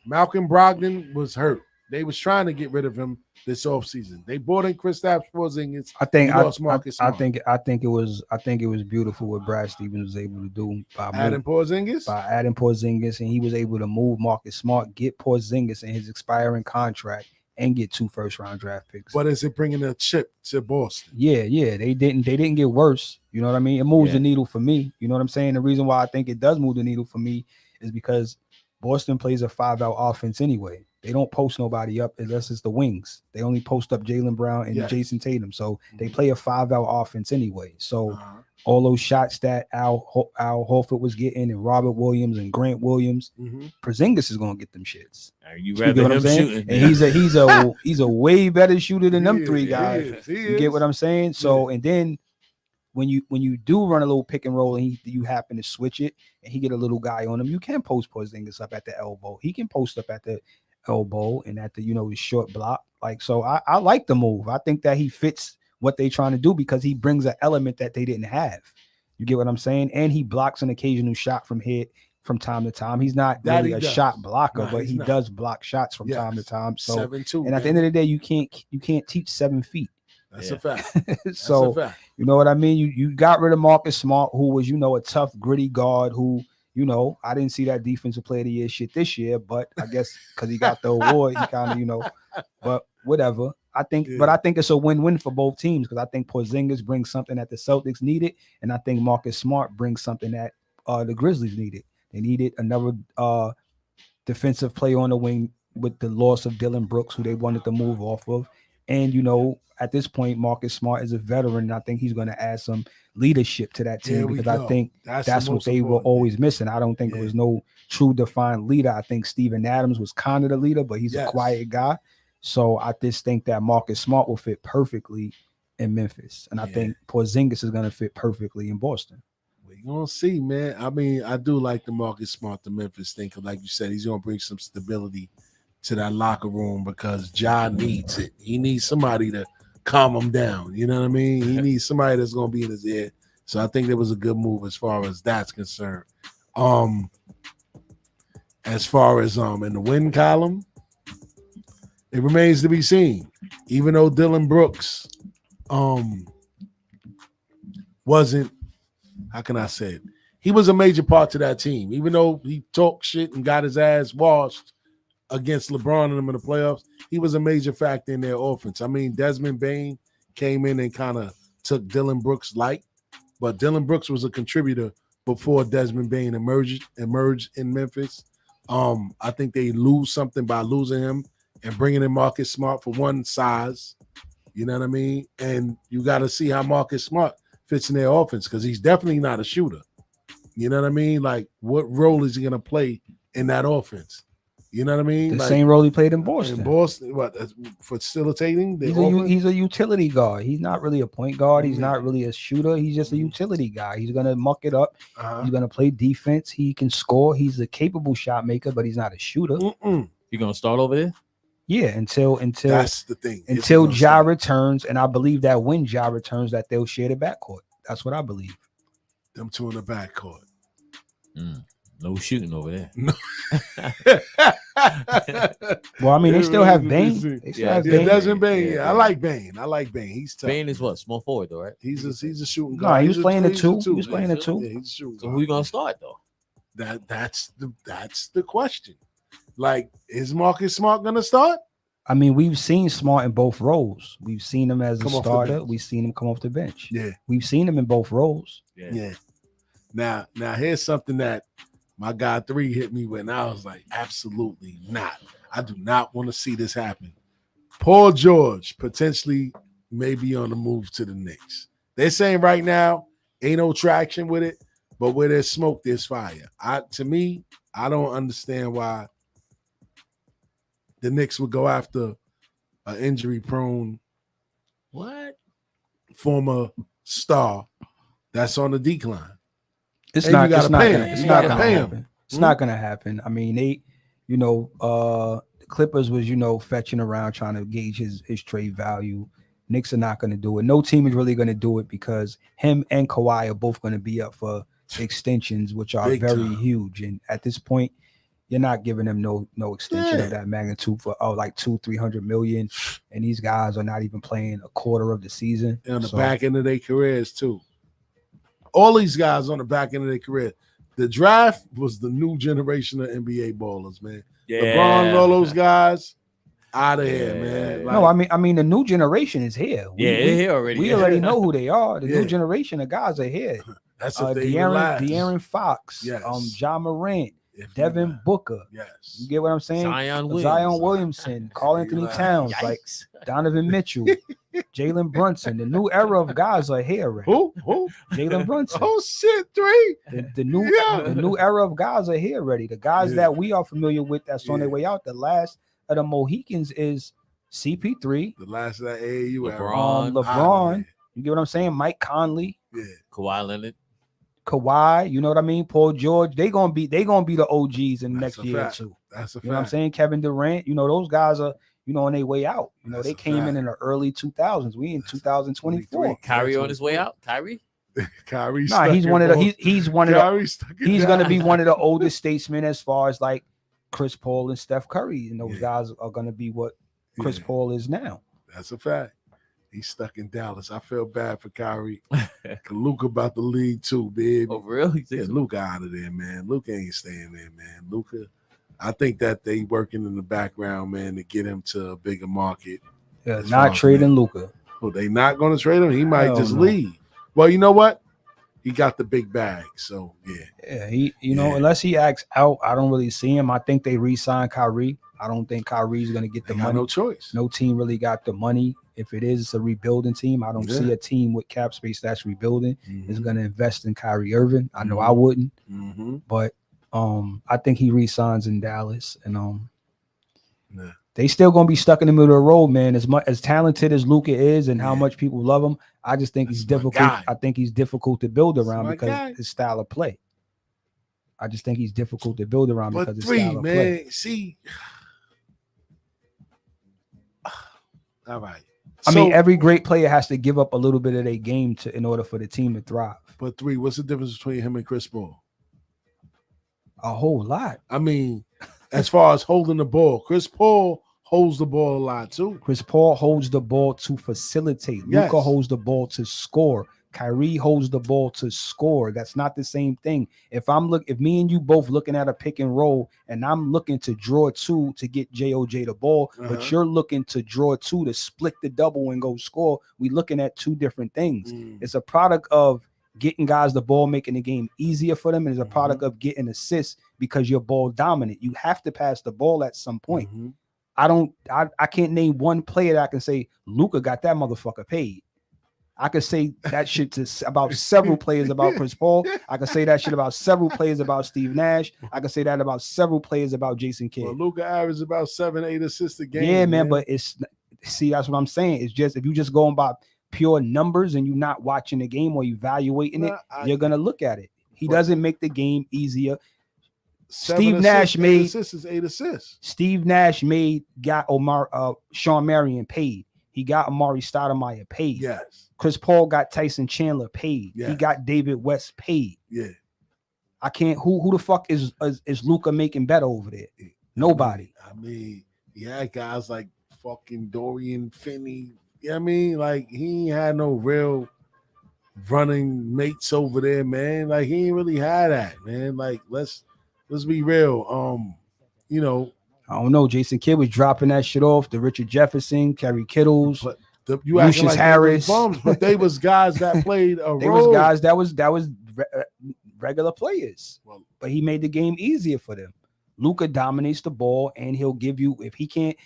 Malcolm Brogdon was hurt. They was trying to get rid of him this offseason. They bought in Kristaps Porzingis. I think it was beautiful what Brad Stevens was able to do by adding Porzingis, and he was able to move Marcus Smart, get Porzingis in his expiring contract, and get 2 first-round draft picks. But is it bringing a chip to Boston? Yeah. They didn't get worse. You know what I mean? It moves the needle for me. You know what I'm saying? The reason why I think it does move the needle for me is because Boston plays a 5-out offense anyway. They don't post nobody up unless it's the wings. They only post up Jaylen Brown and Jason Tatum. So they play a 5-out offense anyway. So all those shots that Al Horford was getting, and Robert Williams and Grant Williams, Porzingis is gonna get them shits. You rather him shooting? And he's a way better shooter than them 3 guys. You get what I'm saying? So and then when you do run a little pick and roll and you happen to switch it and he get a little guy on him, you can post Porzingis up at the elbow. He can post up at the elbow and at the the short block. Like, so I like the move. I think that he fits what they trying to do because he brings an element that they didn't have. You get what I'm saying? And he blocks an occasional shot from from time to time. He's not really a shot blocker, but he does block shots from time to time. So 7'2", and at the end of the day, you can't teach 7 feet. That's a fact. So you know what I mean? You got rid of Marcus Smart, who was a tough, gritty guard who I didn't see that defensive player of the year shit this year, but I guess because he got the award, he kind of, but whatever. I think it's a win-win for both teams because I think Porzingis brings something that the Celtics needed, and I think Marcus Smart brings something that the Grizzlies needed. They needed another defensive player on the wing with the loss of Dylan Brooks, who they wanted to move off of. And, at this point, Marcus Smart is a veteran, and I think he's going to add some leadership to that team because I think that's what they were always missing. I don't think there was no true defined leader. I think Steven Adams was kind of the leader, but he's a quiet guy. So I just think that Marcus Smart will fit perfectly in Memphis, and I think Porzingis is going to fit perfectly in Boston. You're gonna see, man. I mean, I do like the Marcus Smart to Memphis thing, because like you said, he's gonna bring some stability to that locker room because Ja needs it. He needs somebody to calm him down. You know what I mean? He needs somebody that's gonna be in his ear. So I think that was a good move as far as that's concerned. As far as in the win column, it remains to be seen. Even though Dylan Brooks wasn't, how can I say it? He was a major part to that team. Even though he talked shit and got his ass washed against LeBron and them in the playoffs, he was a major factor in their offense. I mean, Desmond Bane came in and kind of took Dylan Brooks' light, but Dylan Brooks was a contributor before Desmond Bane emerged in Memphis. I think they lose something by losing him and bringing in Marcus Smart for one size. You know what I mean? And you got to see how Marcus Smart fits in their offense, because he's definitely not a shooter. You know what I mean? Like, what role is he going to play in that offense? You know what I mean? The same role he played in Boston. In Boston, what, facilitating? He's a utility guard. He's not really a point guard. He's not really a shooter. He's just a utility guy. He's going to muck it up. He's going to play defense. He can score. He's a capable shot maker, but he's not a shooter. You going to start over there? Yeah, until that's the thing. Until Ja returns, and I believe that when Ja returns, that they'll share the backcourt. That's what I believe. Them two in the backcourt. No shooting over there. Well, I mean, they still have Bane. They still have Bane. Desmond Bane. I like Bane. He's tough. Bane is what? Small forward, though, right? He's a shooting guard. guard. He was playing the two. He was playing the two. Yeah, he's a shooting So guard. who you gonna start though? That's the question. Like, is Marcus Smart gonna start? I mean, we've seen Smart in both roles. We've seen him as a Come off the starter. bench. We've seen him come off the bench. Yeah. We've seen him in both roles. Yeah. Now here's something that my guy 3 hit me with, and I was like, absolutely not. I do not want to see this happen. Paul George potentially may be on the move to the Knicks. They're saying right now ain't no traction with it, but where there's smoke, there's fire. To me, I don't understand why the Knicks would go after an injury-prone former star that's on the decline. It's and not you gonna happen. It's not gonna happen. I mean, the Clippers was, fetching around trying to gauge his trade value. Knicks are not gonna do it. No team is really gonna do it because him and Kawhi are both gonna be up for extensions, which are very huge. And at this point, you're not giving them no extension of that magnitude for like $200-300 million. And these guys are not even playing a quarter of the season. And on the back end of their careers too. All these guys on the back end of their career. The draft was the new generation of NBA ballers, man. Yeah. LeBron, all those guys, out of here, man. No, I mean, the new generation is here. They're here already. We already know who they are. The new generation of guys are here. That's if they last. De'Aaron Fox, Ja Morant, Devin Booker. Yes. You get what I'm saying? Zion Williamson, Karl Anthony Towns, like Donovan Mitchell, Jalen Brunson. The new era of guys are here already. Who? Jalen Brunson. Oh shit, 3. The new era of guys are here already. The guys that we are familiar with that's on their way out. The last of the Mohicans is CP3. The last of that AAU era. LeBron. You get what I'm saying? Mike Conley. Yeah. Kawhi Leonard. Kawhi, you know what I mean? Paul George, they gonna be the OGs in the next year or two. That's a fact. You know what I'm saying? Kevin Durant, those guys are, on their way out. They came in the early 2000s. We in 2024. Kyrie on his way out. Kyrie. Kyrie. Nah, he's one of the. He's gonna be one of the oldest statesmen as far as like Chris Paul and Steph Curry, and those guys are gonna be what Chris Paul is now. That's a fact. He's stuck in Dallas. I feel bad for Kyrie. Luka about to leave too, baby. Oh, really? Yeah, Luka out of there, man. Luka ain't staying there, man. Luka, I think that they working in the background, man, to get him to a bigger market. Yeah, not trading Luka. Well, they not going to trade him. He might just leave. Well, you know what? He got the big bag, so yeah. Yeah, unless he acts out, I don't really see him. I think they re-signed Kyrie. I don't think Kyrie's going to get the money. No choice. No team really got the money. If it is a rebuilding team, I don't see a team with cap space that's rebuilding is going to invest in Kyrie Irving. I know I wouldn't, but I think he re-signs in Dallas, and They still gonna be stuck in the middle of the road, man. As much as talented as Luka is and how much people love him, I just think he's difficult. I think he's difficult to build around because his style of play. I just think he's difficult to build around because his style of play. See, all right. I mean, every great player has to give up a little bit of their game in order for the team to thrive. But 3, what's the difference between him and Chris Paul? A whole lot. I mean, as far as holding the ball, Chris Paul holds the ball a lot too. Chris Paul holds the ball to facilitate. Yes. Luka holds the ball to score. Kyrie holds the ball to score. That's not the same thing. If me and you both looking at a pick and roll, and I'm looking to draw 2 to get JOJ the ball, but you're looking to draw 2 to split the double and go score, we looking at 2 different things. It's a product of getting guys the ball, making the game easier for them, and it's a product of getting assists because you're ball dominant. You have to pass the ball at some point. I can't name one player that I can say Luka got that motherfucker paid. I could say that shit about several players about Chris Paul. I could say that shit about several players about Steve Nash. I could say that about several players about Jason Kidd. Well, Luka averaged about 7-8 assists a game. Yeah, man, but that's what I'm saying. It's just if you just going by pure numbers and you're not watching the game or evaluating it, you're gonna look at it. He doesn't make the game easier. Steve Nash made 8 assists. Steve Nash got Sean Marion paid. He got Amari Stoudemire paid. Yes. Chris Paul got Tyson Chandler paid. Yes. He got David West paid. Yeah. I can't. Who the fuck is Luka making better over there? Nobody. I mean, he had guys like fucking Dorian Finney. You know what I mean? Like, he ain't had no real running mates over there, man. Like, he ain't really had that, man. Like, let's be real. I don't know. Jason Kidd was dropping that shit off. The Richard Jefferson, Kerry Kittles, Lucius Harris. Bums, but they was guys that played a role. They was guys that was regular players. But he made the game easier for them. Luka dominates the ball, and he'll give you if he can't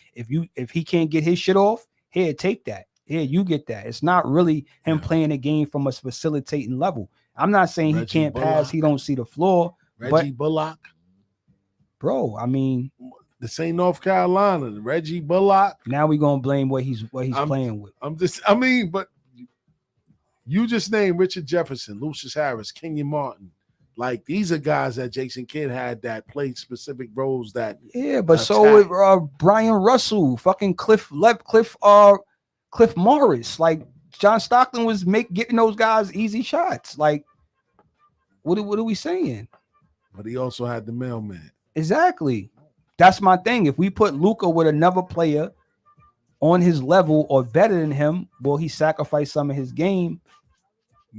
get his shit off. Here, take that. Here, you get that. It's not really him playing a game from a facilitating level. I'm not saying he can't pass. He don't see the floor. Reggie Bullock. Bro, I mean, this ain't North Carolina. Reggie Bullock. Now we're gonna blame what he's playing with. But you just named Richard Jefferson, Lucius Harris, Kenyon Martin. Like, these are guys that Jason Kidd had that played specific roles that. Yeah, but so Brian Russell, fucking Cliff Morris. Like, John Stockton was getting those guys easy shots. Like, what are we saying? But he also had the mailman. Exactly. That's my thing. If we put Luka with another player on his level or better than him, will he sacrifice some of his game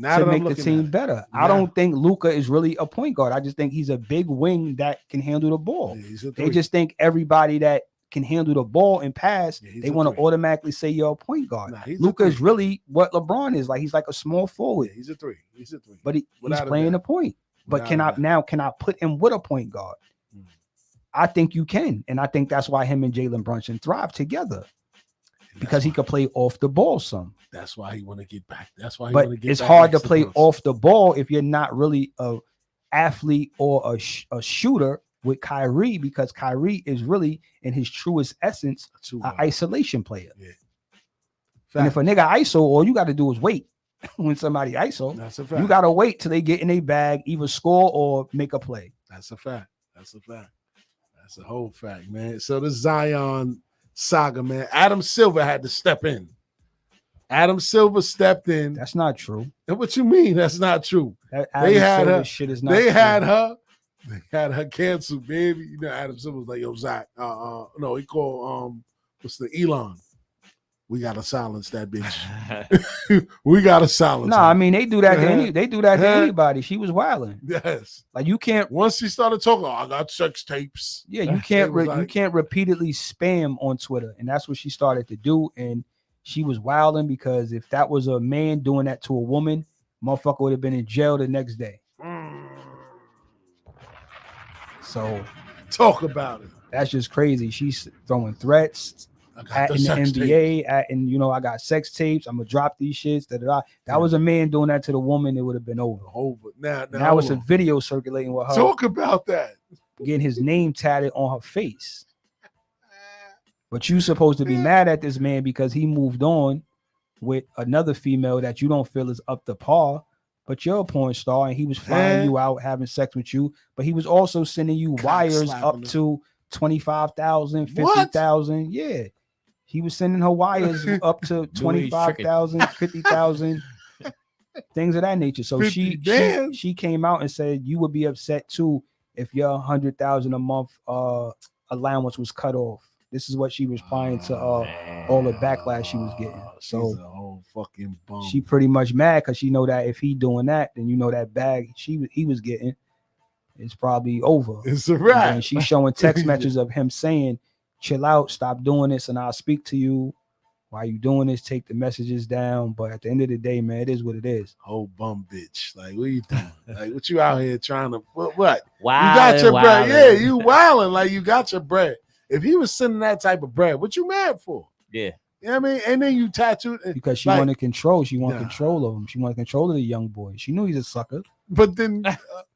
to make the team better? Yeah. I don't think Luka is really a point guard. I just think he's a big wing that can handle the ball. Yeah, they just think everybody that can handle the ball and pass, they want to automatically say you're a point guard. Luka is really what LeBron is. Like, he's like a small forward. Yeah, he's a 3. But he's playing the point. But can I put him with a point guard? I think you can. And I think that's why him and Jalen Brunson thrive together. Because he could play off the ball some. That's why he want to get back. That's why. It's hard to play off the ball if you're not really a athlete or a shooter with Kyrie, because Kyrie is really in his truest essence an isolation player. Yeah. And if a nigga ISO, all you got to do is wait when somebody ISO. That's a fact. You got to wait till they get in their bag, either score or make a play. That's a fact. That's a whole fact, man. So the Zion saga, man. Adam Silver had to step in. Adam Silver stepped in. That's not true. And what you mean? That's not true. They had her. Shit is not they true. had her canceled, baby. You know, Adam Silver was like, "Yo, Zach, no, he called what's the Elon? We gotta silence that bitch. We gotta silence. No, I mean they do that to anybody. She was wilding. Yes, like you can't. Once she started talking, I got sex tapes. Yeah, you can't. You can't repeatedly spam on Twitter, and that's what she started to do. And she was wilding because if that was a man doing that to a woman, motherfucker would have been in jail the next day. So talk about it. That's just crazy. She's throwing threats. In the NBA, and you know, I got sex tapes. I'm gonna drop these shits. That was a man doing that to the woman. It would have been over. Now it's a video circulating with her. Talk about that. Getting his name tatted on her face. But you supposed to be mad at this man because he moved on with another female that you don't feel is up to par. But you're a porn star, and he was flying you out, having sex with you. But he was also sending you wires up to 25,000, 50,000. Yeah, he was sending her wires up to 25,000, 50,000. Things of that nature. So she came out and said you would be upset too if your 100,000 a month allowance was cut off. This is what she was replying to all the backlash she was getting. So she's a whole fucking bum. She pretty much mad because she know that if he doing that, then you know that bag he was getting is probably over. It's a wrap. And she's showing text messages of him saying, "Chill out, stop doing this, and I'll speak to you. Why you doing this? Take the messages down." But at the end of the day, man, it is what it is. Whole bum bitch. Like, what you doing? Like, what you out here trying to what? Wow. You got your bread. Yeah, you wilding like you got your bread. If he was sending that type of bread, what you mad for? Yeah. You know what I mean? And then you tattooed because she wanted control. She wanted control of him. She wanted control of the young boy. She knew he's a sucker. But then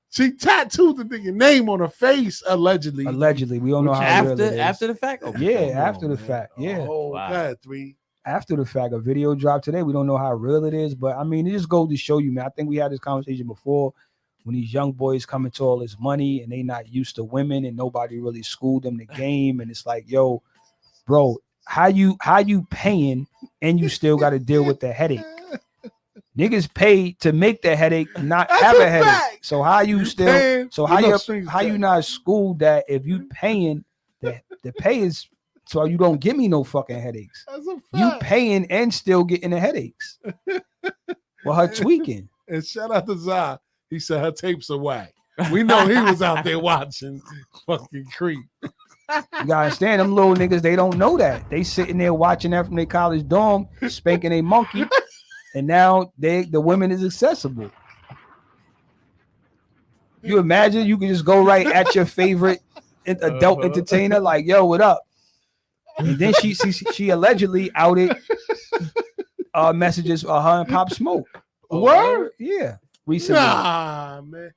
she tattooed the nigga name on her face, allegedly. Allegedly. We don't know how real it is. After the fact? Oh, yeah, after the fact. Yeah. Oh, God, 3. After the fact, a video dropped today. We don't know how real it is, but I mean, it just goes to show you, man. I think we had this conversation before when these young boys come into all this money and they not used to women and nobody really schooled them the game. And it's like, yo, bro, how you paying and you still got to deal with the headache? Niggas pay to make the headache, not have a headache. Fact. So how you still? So how you not schooled that if you paying the pay is so you don't give me no fucking headaches. You paying and still getting the headaches. Well, her tweaking. And shout out to Zah. He said her tapes are whack. We know he was out there watching fucking Creep. You gotta understand, them little niggas, they don't know that. They sitting there watching that from their college dorm, spanking a monkey, and now the women is accessible. You imagine you can just go right at your favorite adult entertainer, like, yo, what up? And then she allegedly outed messages of her and Pop Smoke. Word? Yeah. Recently. Nah, man.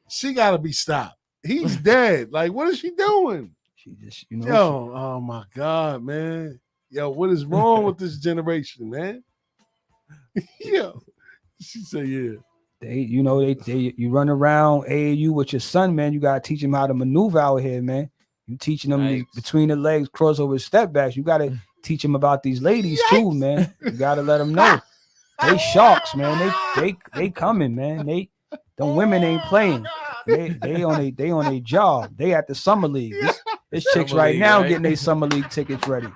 She gotta be stopped. He's dead. Like, what is she doing? She just, yo, oh my God, man. Yo, what is wrong with this generation, man? Yo. She said, yeah. They you run around AAU with your son, man. You gotta teach him how to maneuver out here, man. You teaching them between the legs, crossover, step backs. You gotta teach him about these ladies too, man. You gotta let them know. They sharks, man. They coming, man. Them women ain't playing. They on a job. They at the summer league. This chick's right now getting their summer league tickets ready.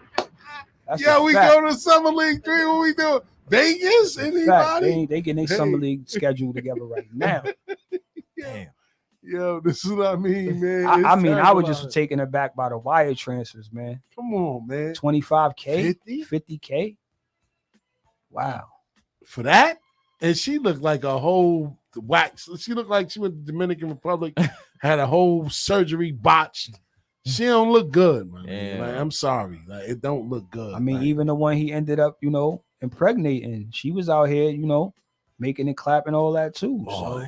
That's we go to summer league 3. What we do? Vegas? Anybody? They getting their summer league schedule together right now. Damn. Yo, this is what I mean, man. I was just taken aback by the wire transfers, man. Come on, man. 25K, 50K. Wow. For that? And she looked like a whole wax. She looked like she went to the Dominican Republic, had a whole surgery botched. She don't look good, man. Yeah. Like, I'm sorry. Like, it don't look good. I mean, even the one he ended up, impregnating, she was out here, making it clap and all that too. Boy. So.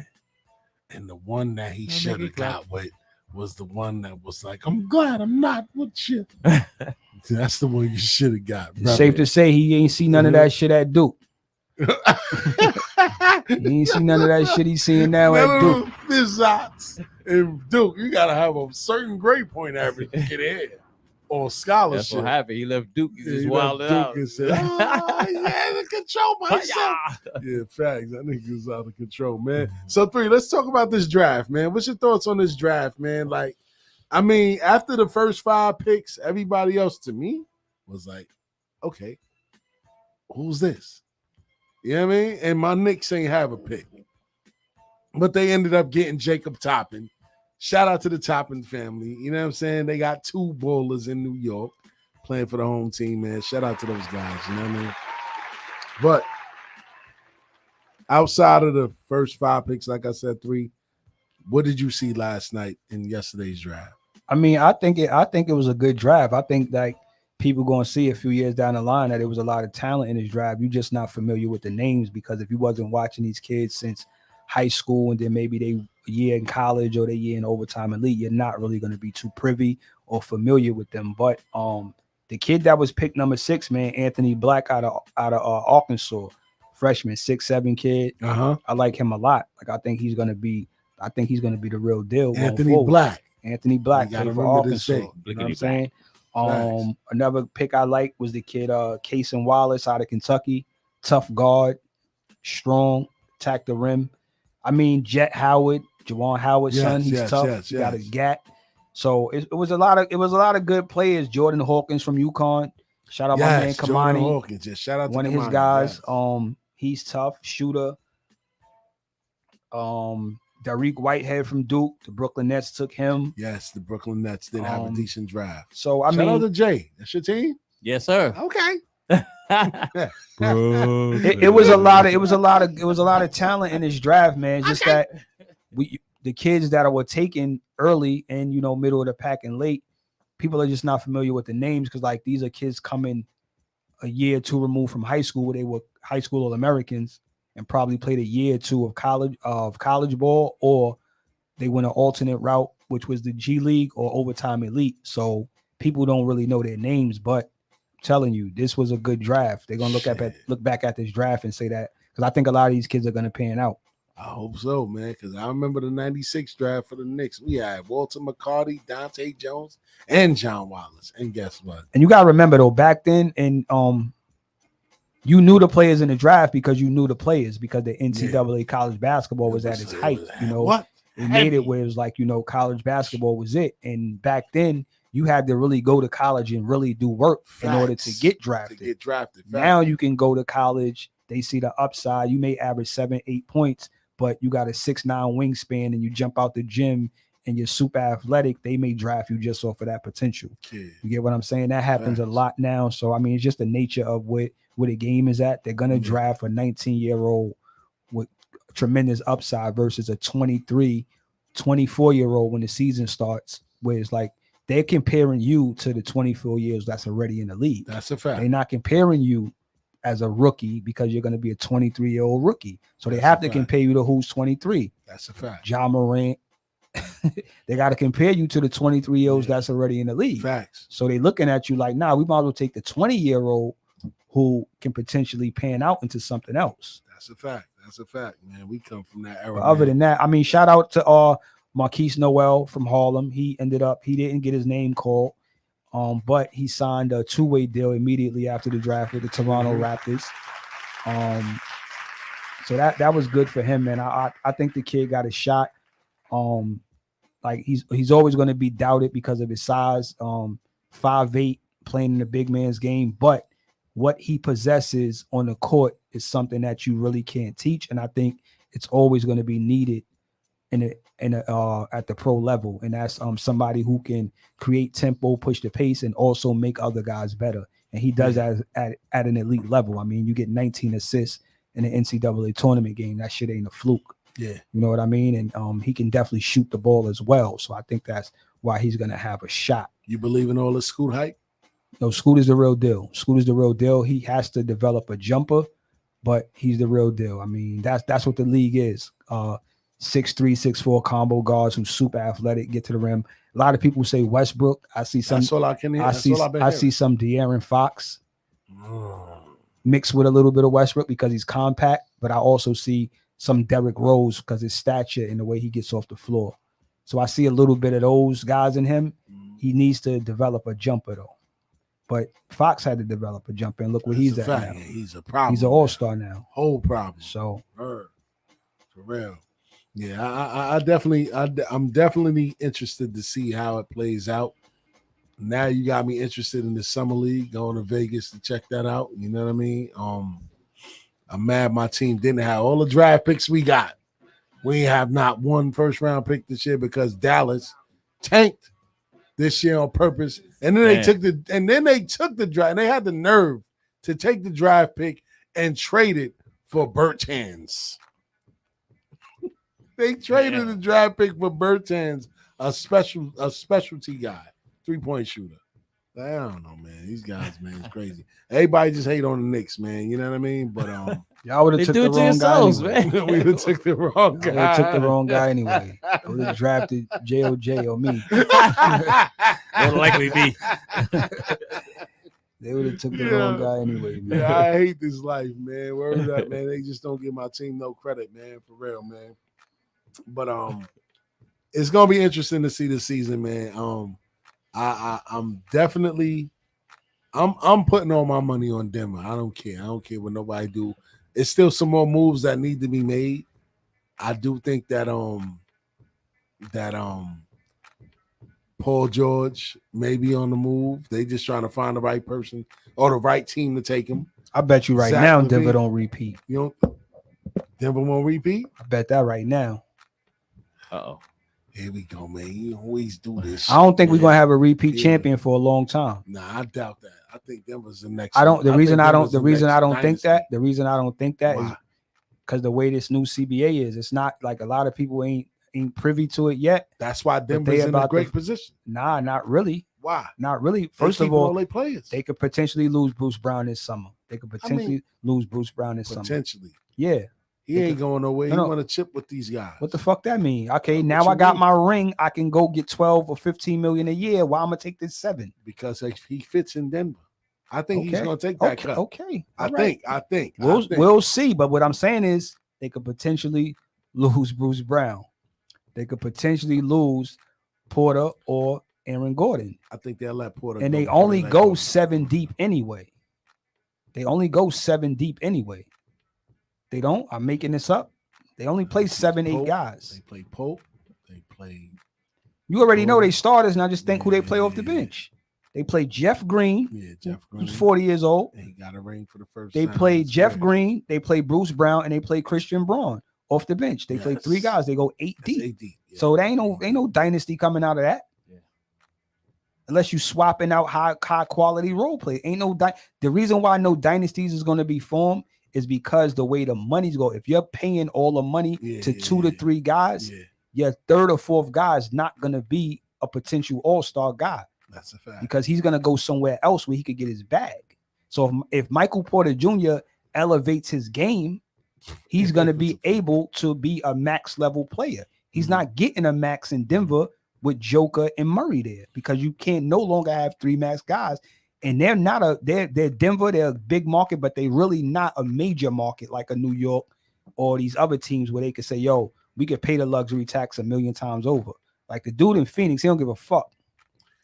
And the one that he should have got with was the one that was like, I'm glad I'm not with you. That's the one you should have got. It's safe to say he ain't see none of that shit at Duke. He ain't see none of that shit he's seeing now at Duke. And Duke, you gotta have a certain grade point average to get in or scholarship. That's what happened. He left Duke. He just wilded out. And said, to control myself. Yeah, facts. That nigga was out of control, man. So 3, let's talk about this draft, man. What's your thoughts on this draft, man? Like, I mean, after the first 5 picks, everybody else to me was like, okay, who's this? You know what I mean? And my Knicks ain't have a pick. But they ended up getting Jacob Toppin. Shout out to the Toppin family. You know what I'm saying? They got 2 ballers in New York playing for the home team, man. Shout out to those guys. You know what I mean? But outside of the first 5 picks, like I said, 3, what did you see last night in yesterday's draft? I mean, I think it was a good draft. I think like people going to see a few years down the line that there was a lot of talent in this draft. You're just not familiar with the names because if you wasn't watching these kids since high school and then maybe they a year in college or they year in overtime elite, you're not really going to be too privy or familiar with them. But The kid that was picked number 6, man, Anthony Black out of Arkansas, freshman, 6'7" kid. I like him a lot. Like I think he's gonna be the real deal. Anthony Black played for Arkansas. You know what I'm saying? Another pick I like was the kid Cason Wallace out of Kentucky. Tough guard, strong, attack the rim. I mean, Jet Howard, Juwan Howard's son, he's tough. He got a gat. So it was a lot of good players. Jordan Hawkins from UConn. Shout out my man Kamani. Jordan Hawkins. Just shout out to one of his guys. He's tough, shooter. Dariq Whitehead from Duke. The Brooklyn Nets took him. Yes, the Brooklyn Nets did have a decent draft. So shout out to Jay. That's your team? Yes, sir. Okay. It was a lot of talent in this draft, man. Just that the kids that were taken early and middle of the pack and late, people are just not familiar with the names because like these are kids coming a year or two removed from high school where they were high school All-Americans and probably played a year or two of college ball, or they went an alternate route, which was the G League or Overtime Elite. So people don't really know their names, but I'm telling you, this was a good draft. They're gonna look back at this draft and say that because I think a lot of these kids are gonna pan out. I hope so, man, because I remember the 96 draft for the Knicks. We had Walter McCarty, Dante Jones, and John Wallace. And guess what? And you got to remember, though, back then, and you knew the players in the draft because you knew the players because the NCAA college basketball was at its height. It made it where it was like, college basketball was it. And back then, you had to really go to college and really do work in order to get drafted. Now you can go to college. They see the upside. You may average 7-8 points, but you got a 6'9" wingspan and you jump out the gym and you're super athletic, they may draft you just off of that potential. You get what I'm saying? That happens a lot now. So, I mean, it's just the nature of where the game is at. They're going to draft a 19-year-old with tremendous upside versus a 23, 24-year-old when the season starts, where it's like they're comparing you to the 24 years that's already in the league. That's a fact. They're not comparing you as a rookie because you're going to be a 23-year-old rookie. So they have to compare you to who's 23. That's a fact. Ja Morant. They got to compare you to the 23-year-olds that's already in the league. Facts. So they looking at you like, nah, we might as well take the 20-year-old who can potentially pan out into something else. That's a fact. That's a fact, man. We come from that era. But other than that, I mean, shout out to Marquise Noel from Harlem. He didn't get his name called. But he signed a 2-way deal immediately after the draft with the Toronto Raptors. So that was good for him, man. I think the kid got a shot. Like he's always going to be doubted because of his size. 5'8", playing in the big man's game, but what he possesses on the court is something that you really can't teach, and I think it's always going to be needed at the pro level, and that's somebody who can create tempo, push the pace, and also make other guys better. And he does that at an elite level. I mean, you get 19 assists in the NCAA tournament game. That shit ain't a fluke. Yeah, you know what I mean. And he can definitely shoot the ball as well. So I think that's why he's gonna have a shot. You believe in all the Scoot hype? No, Scoot is the real deal. Scoot is the real deal. He has to develop a jumper, but he's the real deal. I mean, that's what the league is. 6'3", 6'4" combo guards who's super athletic, get to the rim. A lot of people say Westbrook. I see some. That's all I can hear. I see some De'Aaron Fox mixed with a little bit of Westbrook because he's compact, but I also see some Derrick Rose because his stature and the way he gets off the floor. So I see a little bit of those guys in him. He needs to develop a jumper though. But Fox had to develop a jumper, and look where he's at now. He's a problem. He's an all-star now. Whole problem. So for real. Yeah, I'm definitely interested to see how it plays out. Now you got me interested in the summer league, going to Vegas to check that out. You know what I mean? I'm mad my team didn't have all the draft picks we got. We have not one first-round pick this year because Dallas tanked this year on purpose. And then they took the draft. And they had the nerve to take the draft pick and trade it for Bertans. They traded the draft pick for Bertans, a specialty guy, 3-point shooter. I don't know, man. These guys, man, it's crazy. Everybody just hate on the Knicks, man. You know what I mean? But y'all would have took the wrong guy anyway. We would have took the wrong guy. I took the wrong guy anyway. I would have drafted JOJ or me. More likely me. took the wrong guy anyway, man. Yeah, I hate this life, man. Word up, man. They just don't give my team no credit, man. For real, man. But it's gonna be interesting to see this season, man. I'm definitely I'm putting all my money on Denver. I don't care. I don't care what nobody do. It's still some more moves that need to be made. I do think that Paul George may be on the move. They just trying to find the right person or the right team to take him. I bet you right now Denver don't repeat. You know, Denver won't repeat? I bet that right now. Uh-oh. Here we go, man. You always do this. I don't think we're gonna have a repeat champion for a long time. Nah, I doubt that. I think Denver's the next. The reason I don't think that is because the way this new CBA is, it's not like a lot of people ain't privy to it yet. That's why Denver's in a great position. Nah, not really. Why? Not really. First of all, their players. They could potentially lose Bruce Brown this summer. Lose Bruce Brown this summer. Potentially. Yeah. He ain't going nowhere. He want to chip with these guys. What the fuck that mean? Okay, now I got my ring. I can go get 12 or 15 million a year. Why I'm gonna take this 7? Because he fits in Denver. I think he's gonna take that cut. Okay. I think. We'll see. But what I'm saying is they could potentially lose Bruce Brown. They could potentially lose Porter or Aaron Gordon. I think they'll let Porter. And they only go 7 deep anyway. They only go 7 deep anyway. They don't. I'm making this up. They only play 7, 8 guys. They play Pope. They play. You already know they starters. Now just think who they play off the bench. They play Jeff Green. Yeah, Jeff Green. Who's 40 years old. And he got a ring for the first time. They play Jeff Green. They play Bruce Brown, and they play Christian Braun off the bench. They play 3 guys. They go 8 deep. 8 deep. Yeah. So there ain't no dynasty coming out of that. Yeah. Unless you swapping out high quality role play. Ain't no the reason why no dynasties is going to be formed is because the way the money's go. If you're paying all the money to 2 to 3 guys, your 3rd or 4th guy is not going to be a potential all-star guy. That's a fact. Because he's going to go somewhere else where he could get his bag. So if Michael Porter Jr. elevates his game, he's going to be able to be a max level player. He's not getting a max in Denver with Joker and Murray there because you can't no longer have 3 max guys. And they're Denver, they're a big market, but they really not a major market like a New York or these other teams where they could say, yo, we could pay the luxury tax 1,000,000 times over. Like the dude in Phoenix, he don't give a fuck.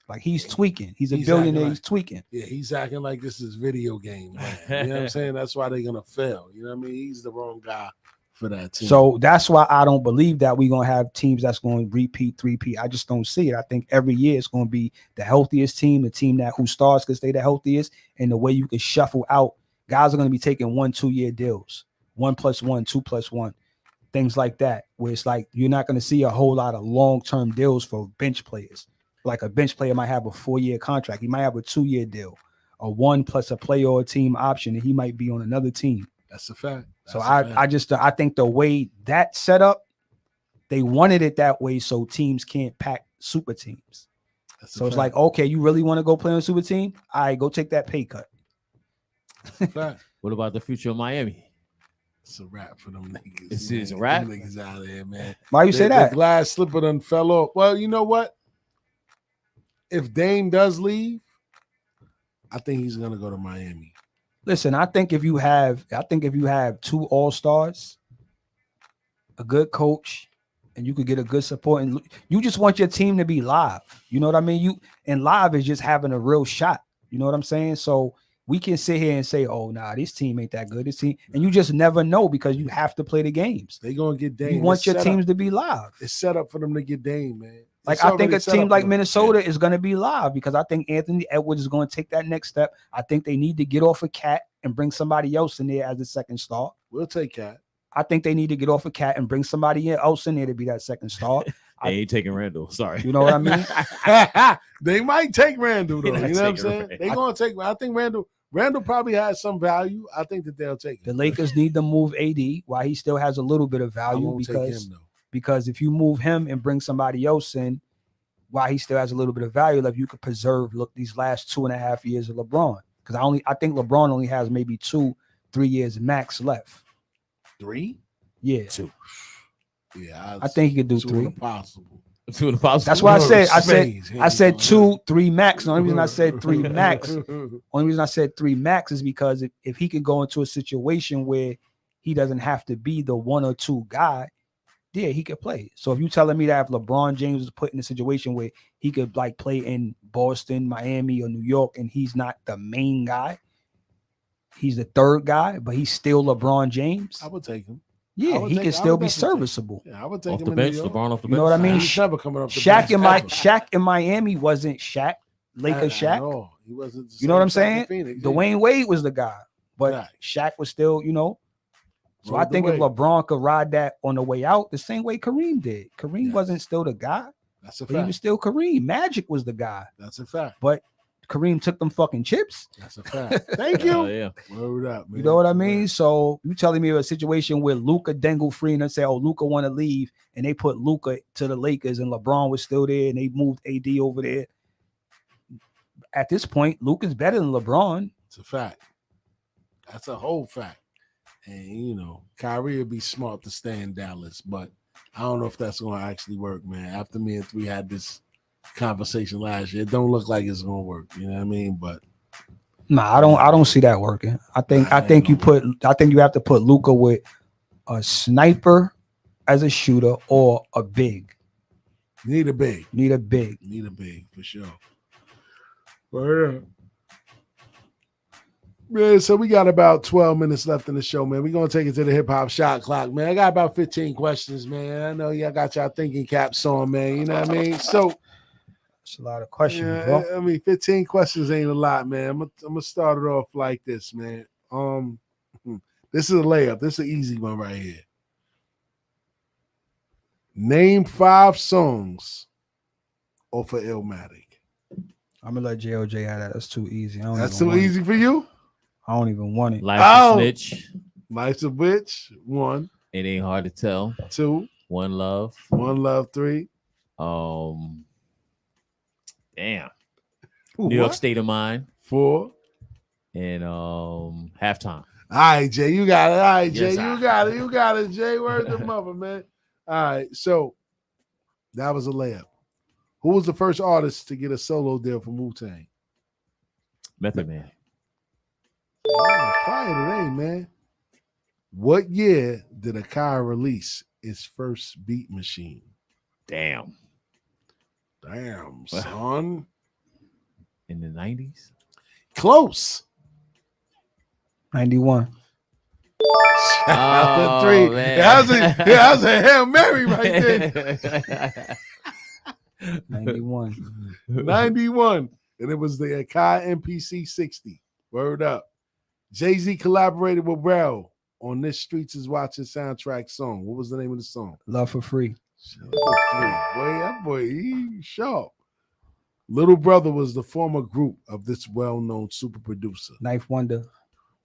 Like he's tweaking. He's a billionaire. He's tweaking. Yeah, he's acting like this is video game, man. You know what I'm saying? That's why they're gonna fail. You know what I mean? He's the wrong guy for that team. So that's why I don't believe that we're gonna have teams that's going to repeat, 3P. I just don't see it. I think every year it's going to be the healthiest team, the team that who stars can stay the healthiest, and the way you can shuffle out. Guys are going to be taking 1-2 year deals, 1+1, 2+1, things like that. Where it's like you're not going to see a whole lot of long-term deals for bench players. Like a bench player might have a 4-year contract. He might have a 2-year deal, a 1 plus a player or a team option, and he might be on another team. That's a fact. So I think the way that set up, they wanted it that way so teams can't pack super teams. So it's like, okay, you really want to go play on a super team? All right, go take that pay cut. What about the future of Miami? It's a wrap for them niggas. It's a wrap? Them niggas out of there, man. Why you say that? The glass slipper done fell off. Well, you know what? If Dame does leave, I think he's gonna go to Miami. Listen, I think if you have 2 all-stars, a good coach, and you could get a good support, and you just want your team to be live. You know what I mean? And live is just having a real shot. You know what I'm saying? So we can sit here and say, oh, nah, this team ain't that good. This team, and you just never know because you have to play the games. They're gonna get Dame. You want your teams to be live. It's set up for them to get Dame, man. Like I think a team like Minnesota is going to be live because I think Anthony Edwards is going to take that next step. I think they need to get off of Cat and bring somebody else in there as the second star. We'll take Cat. I think they need to get off of Cat and bring somebody else in there to be that second star. They ain't taking Randall. Sorry. You know what I mean? They might take Randall though. You know what I'm saying? Randall. They're going to take. I think Randall probably has some value. I think that they'll take it. The Lakers need to move AD while he still has a little bit of value because if you move him and bring somebody else in, while he still has a little bit of value left, you could preserve these last 2.5 years of LeBron. Because I think LeBron only has maybe 2-3 years max left. 3? Yeah. 2. Yeah. I think he could do 3. Impossible. Two in the five. That's why Spades. I said 2, 3 max. The only reason I said 3 max, is because if he can go into a situation where he doesn't have to be the 1 or 2 guy, yeah, he could play. So if you're telling me that if LeBron James was put in a situation where he could like play in Boston, Miami, or New York, and he's not the main guy, he's the third guy, but he's still LeBron James, I would take him. Yeah, he can still be serviceable. Yeah, I would take off him the in bench. New York. LeBron off the bench. You know what I mean? He's never coming up the Shaq bench. Shaq in Miami wasn't Shaq, Lakers Shaq. No, he wasn't. You know what I'm saying? Phoenix, Dwayne Wade was the guy, but Right. Shaq was still, you know. So Rode I the think if wave. LeBron could ride that on the way out, the same way Kareem did. Kareem wasn't still the guy, That's a but he was fact. still Kareem. Magic was the guy, That's a fact. but Kareem took them fucking chips. That's a fact. Thank you. Oh, yeah. Word up, man. You know what I mean? So you telling me a situation where Luka dangled free and they say, "Oh, Luka want to leave," and they put Luka to the Lakers, and LeBron was still there, and they moved AD over there. At this point, Luka's better than LeBron. It's a fact. That's a whole fact. And you know, Kyrie would be smart to stay in Dallas, but I don't know if that's going to actually work, man. After me and Three had this conversation last year, it don't look like it's going to work. You know what I mean? But Nah, I don't see that working. I think you have to put Luka with a sniper as a shooter or a big. need a big. Need a big. Need a big for sure. Word up. Man, so we got about 12 minutes left in the show, man. We're going to take it to the hip-hop shot clock, man. I got about 15 questions, man. I know y'all got y'all thinking caps on, man. You know what I mean? So, it's a lot of questions, yeah, bro. I mean, 15 questions ain't a lot, man. I'm gonna start it off like this, man. This is a layup. This is an easy one right here. Name 5 songs off of Illmatic. I'm gonna let JOJ have that. That's too easy. That's too easy for you? I don't even want it. Life's a snitch. Life's a bitch. 1. It ain't hard to tell. 2. One love. 1 Love. 3. Damn. New York State of Mind. 4. And halftime. All right, Jay, you got it. All right, Jay, Yes, you got it. You got it, Jay. Where's the mother, man? All right, so that was a layup. Who was the first artist to get a solo deal from Wu-Tang? Method Man. Fire today, man. What year did Akai release its first beat machine? Damn, son. In the 90s? Close. 91. Shout out to 3. Man. That was a Hail Mary right there. 91. 91. And it was the Akai MPC 60. Word up. Jay-Z collaborated with Rel on this Streets is Watching soundtrack song. What was the name of the song? Love for Free. Shout out to 3. Boy, that boy, he sharp. Little Brother was the former group of this well-known super producer. Knife Wonder.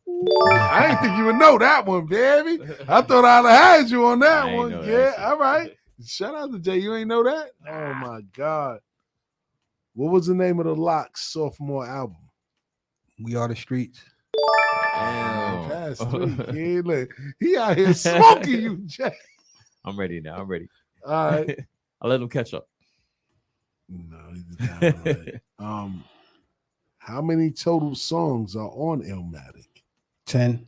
I didn't think you would know that one, baby. I thought I'd have had you on that I one. ain't know Yeah, that. all right. Shout out to Jay. You ain't know that? Oh my God. What was the name of the Lox sophomore album? We Are the Streets. Damn. Pass 3. Kid. Look, he out here smoking you, Jay. I'm ready now. I'm ready. All right. I'll let him catch up. No, he's down already. How many total songs are on Illmatic? 10.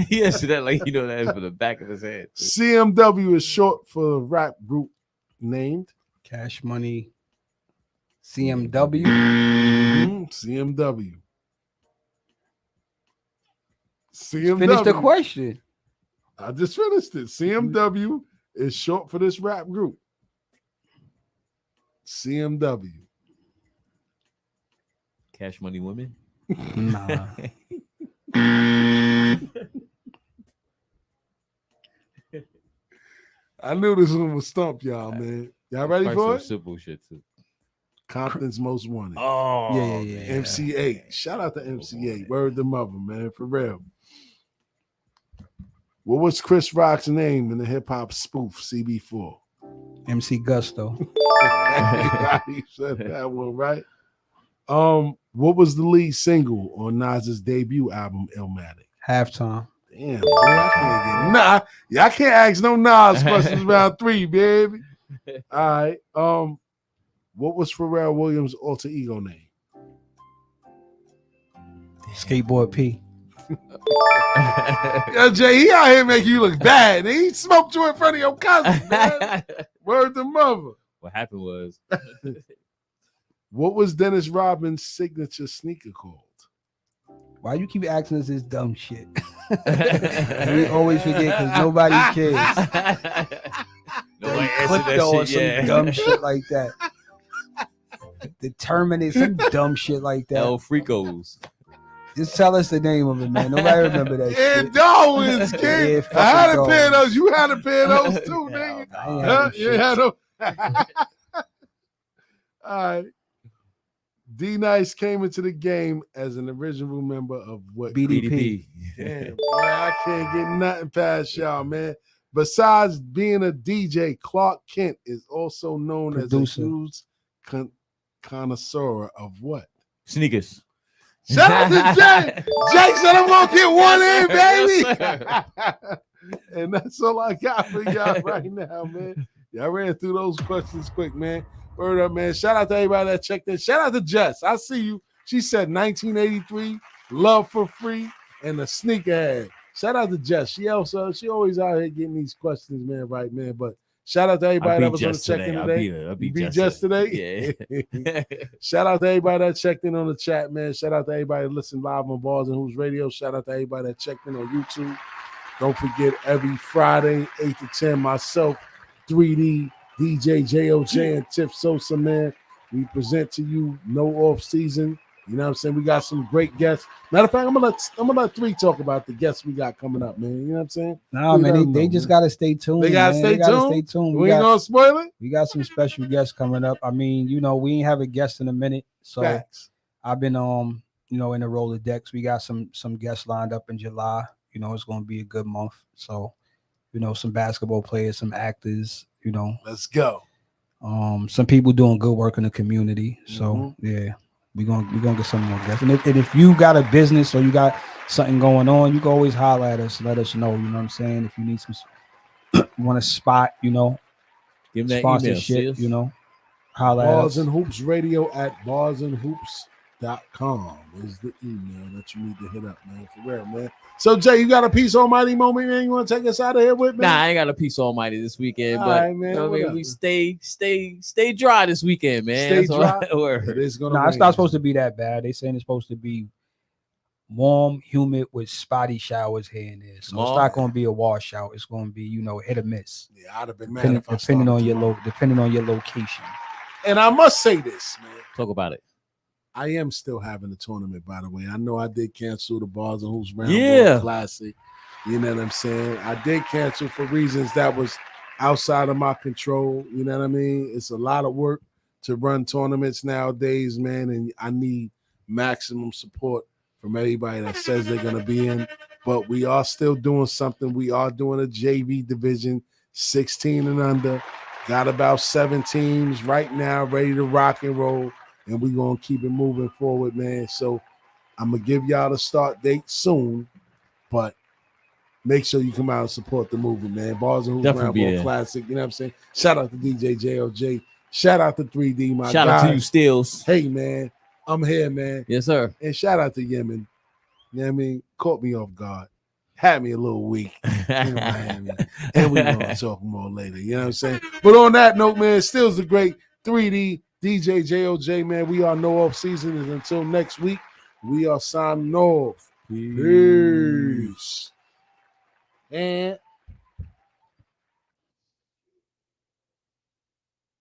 He answered that like you know that for the back of his head. CMW is short for the rap group named Cash Money. CMW. CMW. CMW. Finish the question. I just finished it. CMW is short for this rap group. CMW. Cash Money Women. Nah. I knew this one would stump y'all, man. Y'all ready Probably for some it? simple shit too. Compton's Most Wanted. Oh Yeah. MC8. Shout out to MC8. Word the mother, man. For real. What was Chris Rock's name in the hip hop spoof CB4? MC Gusto. Everybody said that one, right? What was the lead single on Nas's debut album, Illmatic? Halftime. Damn, boy, I can't get I can't ask no Nas questions round 3, baby. All right. What was Pharrell Williams' alter ego name? Skateboard P. Yo, Jay, he out here making you look bad. He smoked you in front of your cousin, man. Word to mother. What happened was. What was Dennis Rodman's signature sneaker called? Why you keep asking us this dumb shit? We always forget because nobody cares. Nobody answered that shit, some dumb shit like that. Determinate some dumb shit like that. El Fricos. Just tell us the name of it, man. Nobody remember that shit. Darwin's kid. I had a pair of those. You had a pair of those too, nigga. You had them. All right. D Nice came into the game as an original member of what? BDP. Damn, boy, I can't get nothing past y'all, man. Besides being a DJ, Clark Kent is also known as a huge connoisseur of what? Sneakers. Shout out to Jay. Jay said I'm gonna get one in, baby. And that's all I got for y'all right now, man. Y'all ran through those questions quick, man. Word up, man. Shout out to everybody that checked in. Shout out to Jess. I see you. She said 1983, Love for Free, and the Sneakerhead. Shout out to Jess. She always out here getting these questions, man, right, man. But shout out to everybody that was on the check-in today. I beat Jess today. Yeah. Shout out to everybody that checked in on the chat, man. Shout out to everybody that listened live on Bars and Hoops Radio. Shout out to everybody that checked in on YouTube. Don't forget, every Friday, 8 to 10, myself, 3D, DJ JOJ, and Tyf Sosa, man. We present to you No Off Season. You know what I'm saying? We got some great guests. Matter of fact, I'm gonna let 3 talk about the guests we got coming up, man. You know what I'm saying? No, man, they just gotta stay tuned. They gotta stay tuned. We ain't gonna spoil it. We got some special guests coming up. I mean, we ain't have a guest in a minute, so Facts. I've been in the Rolodex. We got some guests lined up in July. It's gonna be a good month. So, some basketball players, some actors. Let's go. Some people doing good work in the community. So yeah, we're gonna get some more guests. And if you got a business or you got something going on, you can always holler at us, let us know. You know what I'm saying? If you need some, you want a spot, give them that sponsorship, email, holler at Bars us. and Hoops Radio at barsandhoops.com is the email that you need to hit up, man. For real, man. So, Jay, you got a Peace Almighty moment, man? You want to take us out of here with, man? Nah, I ain't got a Peace Almighty this weekend, All but right, man, we stay dry this weekend, man. Stay dry. It is gonna rain. It's not supposed to be that bad. They saying it's supposed to be warm, humid with spotty showers here and there. So it's not going to be a washout. It's going to be, hit or miss. Yeah, I'd have been mad depending on your location. And I must say this, man. Talk about it. I am still having a tournament, by the way. I know I did cancel the Bars and Hoops Round Ball Classic. You know what I'm saying? I did cancel for reasons that was outside of my control. You know what I mean? It's a lot of work to run tournaments nowadays, man, and I need maximum support from everybody that says they're going to be in. But we are still doing something. We are doing a JV division, 16 and under. Got about 7 teams right now ready to rock and roll. And we're going to keep it moving forward, man. So I'm going to give y'all the start date soon, but make sure you come out and support the movement, man. Bars and Hoops Round Ball Classic. You know what I'm saying? Shout out to DJ JOJ. Shout out to 3D, my Shout guys. out to you, Steels. Hey, man. I'm here, man. Yes, sir. And shout out to Yemen. You know what I mean? Caught me off guard. Had me a little weak in Miami. And we're going to talk more later. You know what I'm saying? But on that note, man, Steelsdagreat 3D. DJ JOJ, man, we are No Off Season, and until next week, we are signing off. Peace. And